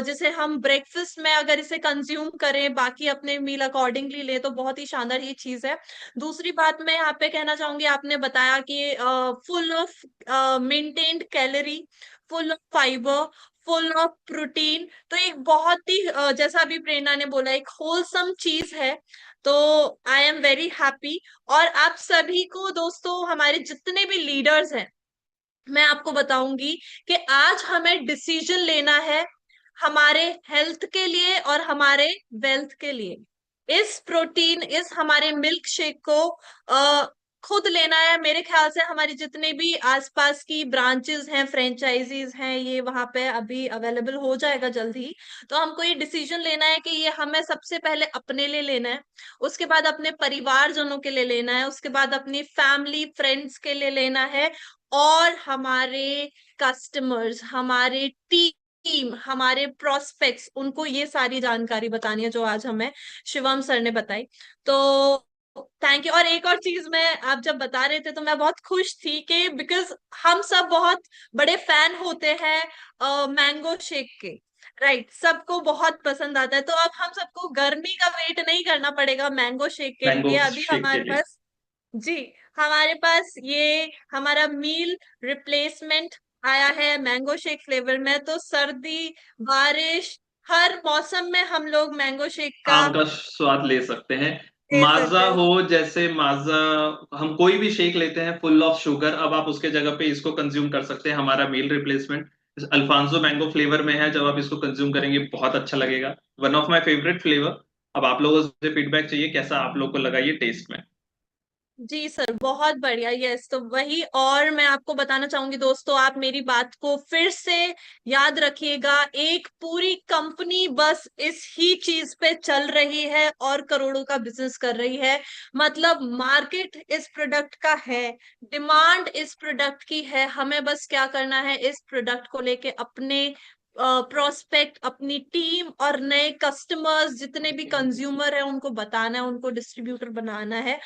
जैसे हम ब्रेकफास्ट में अगर इसे कंज्यूम करें, बाकी अपने मील अकॉर्डिंगली ले, तो बहुत ही शानदार ये चीज है। दूसरी बात मैं यहाँ पे कहना चाहूंगी, आपने बताया कि full of maintained calorie, full of fibre, full of protein, तो एक बहुत ही जैसा अभी प्रेरणा ने बोला, एक होलसम चीज है। तो आई एम वेरी हैप्पी। और आप सभी को दोस्तों, हमारे जितने भी लीडर्स हैं, मैं आपको बताऊंगी कि आज हमें डिसीजन लेना है हमारे हेल्थ के लिए और हमारे वेल्थ के लिए। इस प्रोटीन, इस हमारे मिल्क शेक को खुद लेना है। मेरे ख्याल से हमारी जितने भी आसपास की ब्रांचेस हैं, फ्रेंचाइजीज हैं, ये वहां पे अभी अवेलेबल हो जाएगा जल्द ही। तो हमको ये डिसीजन लेना है कि ये हमें सबसे पहले अपने लिए लेना है, उसके बाद अपने परिवारजनों के लिए लेना है, उसके बाद अपनी फैमिली फ्रेंड्स के लिए लेना है, और हमारे कस्टमर्स, हमारे टीम, हमारे प्रोस्पेक्ट्स, उनको ये सारी जानकारी बतानी है जो आज हमें शिवम सर ने बताई। तो थैंक यू। और एक और चीज, मैं आप जब बता रहे थे तो मैं बहुत खुश थी कि बिकॉज हम सब बहुत बड़े फैन होते हैं मैंगो शेक के, राइट, सबको बहुत पसंद आता है। तो अब हम सबको गर्मी का वेट नहीं करना पड़ेगा मैंगो शेक के मैंगो लिए। अभी शेक के हमारे लिए पास, जी, हमारे पास ये हमारा मील रिप्लेसमेंट आया है मैंगो शेक फ्लेवर में। तो सर्दी, बारिश, हर मौसम में हम लोग मैंगो शेक का आम का स्वाद ले सकते हैं। ले माजा सकते हैं। हो, जैसे माजा, हम कोई भी शेक लेते हैं फुल ऑफ शुगर, अब आप उसके जगह पे इसको कंज्यूम कर सकते हैं, हमारा meal replacement Alphonso mango flavour में है। जब आप इसको कंज्यूम करेंगे बहुत अच्छा लगेगा, one of my favourite flavour. अब आप लोगों से फीडबैक चाहिए कैसा आप लोग को लगा ये टेस्ट में। जी सर, बहुत बढ़िया। यस, तो वही, और मैं आपको बताना चाहूंगी दोस्तों, आप मेरी बात को फिर से याद रखिएगा, एक पूरी कंपनी बस इस ही चीज पे चल रही है और करोड़ों का बिजनेस कर रही है। मतलब मार्केट इस प्रोडक्ट का है, डिमांड इस प्रोडक्ट की है, हमें बस क्या करना है, इस प्रोडक्ट को लेके अपने प्रोस्पेक्ट, अपनी टीम और नए कस्टमर्स जितने भी कंज्यूमर है उनको बताना है, उनको डिस्ट्रीब्यूटर बनाना है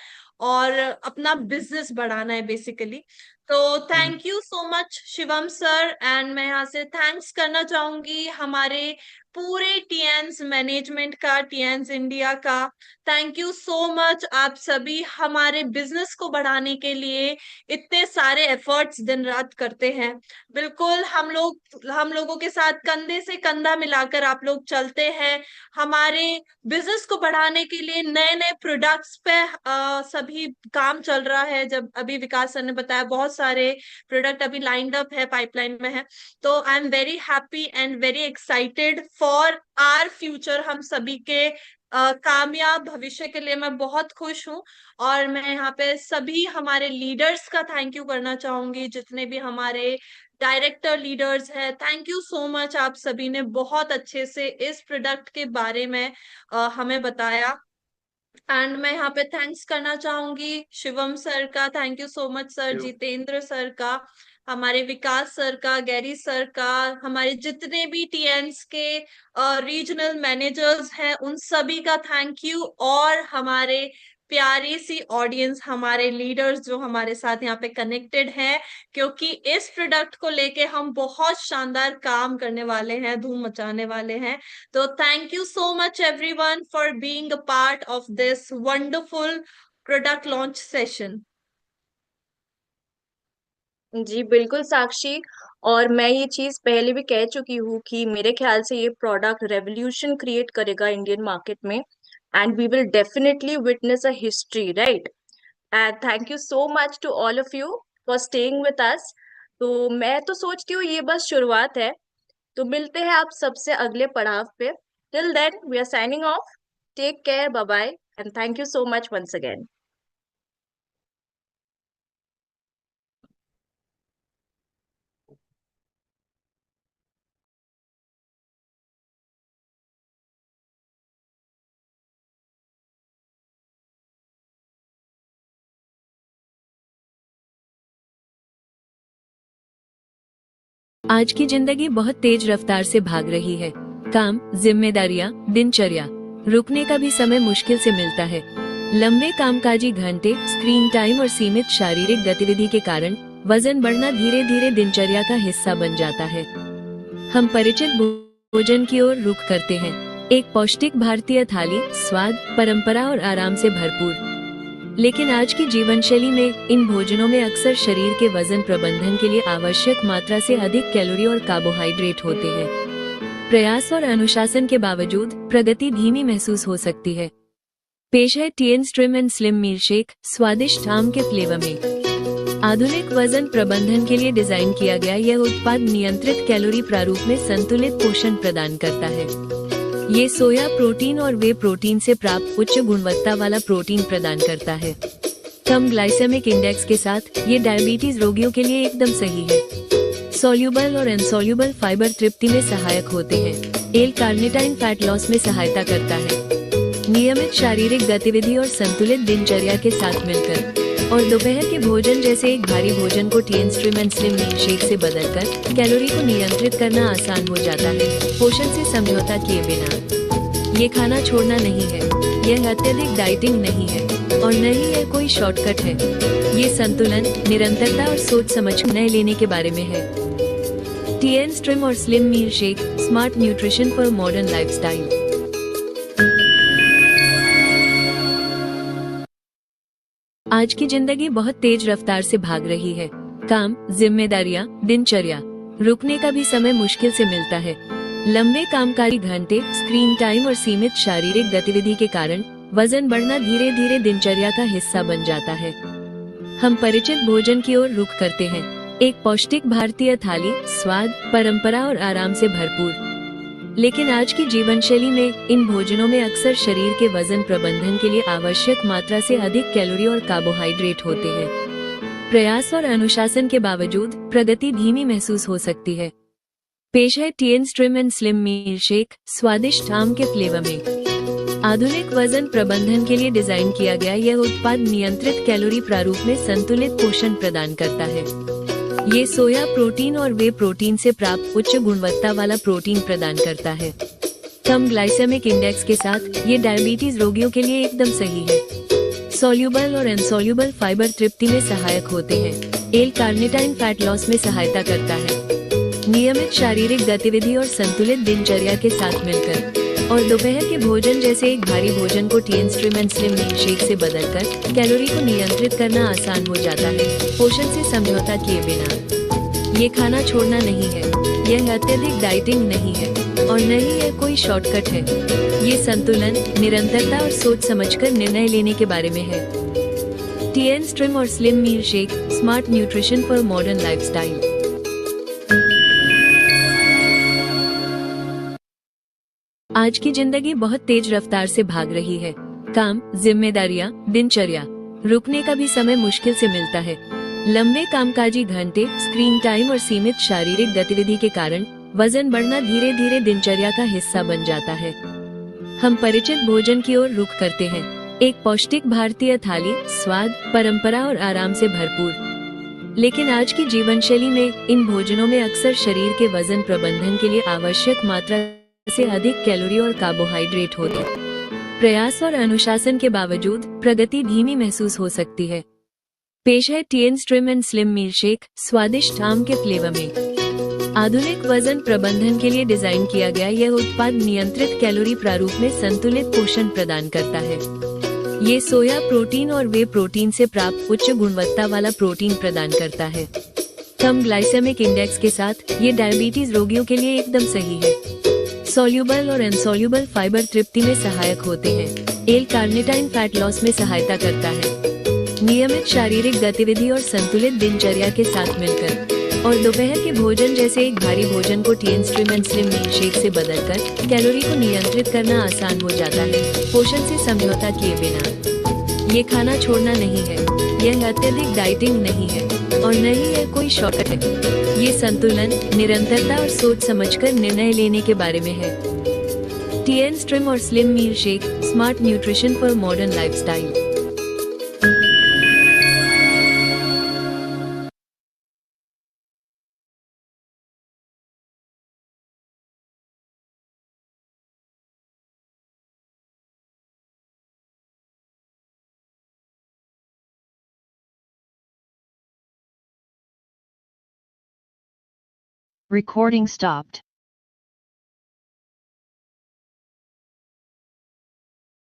और अपना बिजनेस बढ़ाना है बेसिकली। तो thank you so much Shivam sir, and मैं यहाँ से थैंक्स करना चाहूंगी हमारे पूरे टीएन्स मैनेजमेंट का, टीएन्स इंडिया का। थैंक यू सो मच, आप सभी हमारे बिजनेस को बढ़ाने के लिए इतने सारे एफर्ट्स दिन रात करते हैं। बिल्कुल हम लोगों के साथ कंधे से कंधा मिलाकर आप लोग चलते हैं। हमारे बिजनेस को बढ़ाने के लिए नए नए प्रोडक्ट्स पे सभी काम चल रहा है। जब अभी विकास सर ने बताया बहुत सारे प्रोडक्ट अभी लाइंड अप है, पाइपलाइन में है। तो I am very happy and very excited for our future. हम सभी के कामयाब भविष्य के लिए मैं बहुत खुश हूँ। और मैं यहाँ पे सभी हमारे लीडर्स का थैंक यू करना चाहूंगी, जितने भी हमारे डायरेक्टर लीडर्स है, थैंक यू सो मच। आप सभी ने बहुत अच्छे से इस प्रोडक्ट के बारे में हमें बताया। एंड मैं यहाँ पे थैंक्स करना चाहूंगी शिवम सर का, thank you so much sir, Jitendra sir का, हमारे विकास सर का, गैरी सर का, हमारे जितने भी टीएन्स के रीजनल मैनेजर्स हैं उन सभी का थैंक यू, और हमारे प्यारी सी ऑडियंस, हमारे लीडर्स जो हमारे साथ यहाँ पे कनेक्टेड हैं, क्योंकि इस प्रोडक्ट को लेके हम बहुत शानदार काम करने वाले हैं, धूम मचाने वाले हैं। So thank you so much everyone for being a part of this wonderful product launch session. जी बिल्कुल साक्षी। और मैं ये चीज पहले भी कह चुकी हूँ कि मेरे ख्याल से ये प्रोडक्ट रेवोल्यूशन क्रिएट करेगा इंडियन मार्केट में, and we will definitely witness a history, right. And thank you so much to all of you for staying with us. तो मैं तो सोचती हूँ ये बस शुरुआत है। तो मिलते हैं आप सबसे अगले पड़ाव पे। Till then we are signing off. Take care, bye bye, and thank you so much once again. आज की जिंदगी बहुत तेज रफ्तार से भाग रही है। काम, जिम्मेदारियां, दिनचर्या, रुकने का भी समय मुश्किल से मिलता है। लंबे कामकाजी घंटे, स्क्रीन टाइम और सीमित शारीरिक गतिविधि के कारण वजन बढ़ना धीरे धीरे दिनचर्या का हिस्सा बन जाता है। हम परिचित भोजन की ओर रुख करते हैं, एक पौष्टिक भारतीय थाली, स्वाद, परंपरा और आराम से भरपूर। लेकिन आज की जीवन शैली में इन भोजनों में अक्सर शरीर के वजन प्रबंधन के लिए आवश्यक मात्रा से अधिक कैलोरी और कार्बोहाइड्रेट होते हैं। प्रयास और अनुशासन के बावजूद प्रगति धीमी महसूस हो सकती है। पेश है टीएन्स trim and slim meal shake, स्वादिष्ट आम के फ्लेवर में। आधुनिक वजन प्रबंधन के लिए डिजाइन किया गया यह उत्पाद नियंत्रित कैलोरी प्रारूप में संतुलित पोषण प्रदान करता है। ये सोया प्रोटीन और वे प्रोटीन से प्राप्त उच्च गुणवत्ता वाला प्रोटीन प्रदान करता है। कम ग्लाइसेमिक इंडेक्स के साथ ये डायबिटीज रोगियों के लिए एकदम सही है। सोल्यूबल और इनसोल्यूबल फाइबर तृप्ति में सहायक होते हैं। एल कार्निटाइन फैट लॉस में सहायता करता है। नियमित शारीरिक गतिविधि और संतुलित दिनचर्या के साथ मिलकर और दोपहर के भोजन जैसे एक भारी भोजन को TNS trim and slim meal shake से बदलकर कैलोरी को नियंत्रित करना आसान हो जाता है, पोषण से समझौता किए बिना। ये खाना छोड़ना नहीं है, यह अत्यधिक डाइटिंग नहीं है और न ही यह कोई शॉर्टकट है। ये संतुलन, निरंतरता और सोच समझ निर्णय लेने के बारे में है। टीएन्स ट्रिम और slim meal shake, smart nutrition for modern lifestyle. आज की जिंदगी बहुत तेज रफ्तार से भाग रही है। काम, जिम्मेदारियां, दिनचर्या, रुकने का भी समय मुश्किल से मिलता है। लंबे कामकाजी घंटे, स्क्रीन टाइम और सीमित शारीरिक गतिविधि के कारण वजन बढ़ना धीरे धीरे दिनचर्या का हिस्सा बन जाता है। हम परिचित भोजन की ओर रुख करते हैं, एक पौष्टिक भारतीय थाली, स्वाद, परंपरा और आराम से भरपूर। लेकिन आज की जीवन शैली में इन भोजनों में अक्सर शरीर के वजन प्रबंधन के लिए आवश्यक मात्रा से अधिक कैलोरी और कार्बोहाइड्रेट होते हैं। प्रयास और अनुशासन के बावजूद प्रगति धीमी महसूस हो सकती है। पेश है TN trim and slim meal shake, स्वादिष्ट आम के फ्लेवर में। आधुनिक वजन प्रबंधन के लिए डिजाइन किया गया यह उत्पाद नियंत्रित कैलोरी प्रारूप में संतुलित पोषण प्रदान करता है। ये सोया प्रोटीन और वे प्रोटीन से प्राप्त उच्च गुणवत्ता वाला प्रोटीन प्रदान करता है। कम ग्लाइसेमिक इंडेक्स के साथ ये डायबिटीज रोगियों के लिए एकदम सही है। सॉल्यूबल और इनसॉल्यूबल फाइबर तृप्ति में सहायक होते हैं। एल कार्निटाइन फैट लॉस में सहायता करता है। नियमित शारीरिक गतिविधि और संतुलित दिनचर्या के साथ मिलकर और दोपहर के भोजन जैसे एक भारी भोजन को TN trim and slim meal shake से बदलकर कैलोरी को नियंत्रित करना आसान हो जाता है, पोषण से समझौता किए बिना। ये खाना छोड़ना नहीं है, यह अत्यधिक डाइटिंग नहीं है और न ही यह कोई शॉर्टकट है। ये संतुलन, निरंतरता और सोच समझकर निर्णय लेने के बारे में है। टीएन ट्रिम और slim meal shake, smart nutrition for modern lifestyle. आज की जिंदगी बहुत तेज रफ्तार से भाग रही है। काम, जिम्मेदारियां, दिनचर्या, रुकने का भी समय मुश्किल से मिलता है। लंबे कामकाजी घंटे, स्क्रीन टाइम और सीमित शारीरिक गतिविधि के कारण वजन बढ़ना धीरे धीरे दिनचर्या का हिस्सा बन जाता है। हम परिचित भोजन की ओर रुख करते हैं, एक पौष्टिक भारतीय थाली, स्वाद, परंपरा और आराम से भरपूर। लेकिन आज की जीवन शैली में इन भोजनों में अक्सर शरीर के वजन प्रबंधन के लिए आवश्यक मात्रा से अधिक कैलोरी और कार्बोहाइड्रेट होते हैं। प्रयास और अनुशासन के बावजूद प्रगति धीमी महसूस हो सकती है। पेश है TN trim and slim meal shake, स्वादिष्ट आम के फ्लेवर में। आधुनिक वजन प्रबंधन के लिए डिजाइन किया गया यह उत्पाद नियंत्रित कैलोरी प्रारूप में संतुलित पोषण प्रदान करता है। ये सोया प्रोटीन और वे प्रोटीन से प्राप्त उच्च गुणवत्ता वाला प्रोटीन प्रदान करता है। कम ग्लाइसेमिक इंडेक्स के साथ ये डायबिटीज रोगियों के लिए एकदम सही है। सॉल्यूबल और इनसॉल्यूबल फाइबर तृप्ति में सहायक होते हैं। एल कार्निटाइन फैट लॉस में सहायता करता है। नियमित शारीरिक गतिविधि और संतुलित दिनचर्या के साथ मिलकर और दोपहर के भोजन जैसे एक भारी भोजन को TN trim and slim meal shake से बदलकर कैलोरी को नियंत्रित करना आसान हो जाता है, पोषण से समझौता किए बिना। ये खाना छोड़ना नहीं है, यह अत्यधिक डाइटिंग नहीं है और न ही यह कोई शॉर्टकट है। ये संतुलन, निरंतरता और सोच समझकर निर्णय लेने के बारे में है। टीएन ट्रिम और slim meal shake, smart nutrition for modern lifestyle. Recording stopped.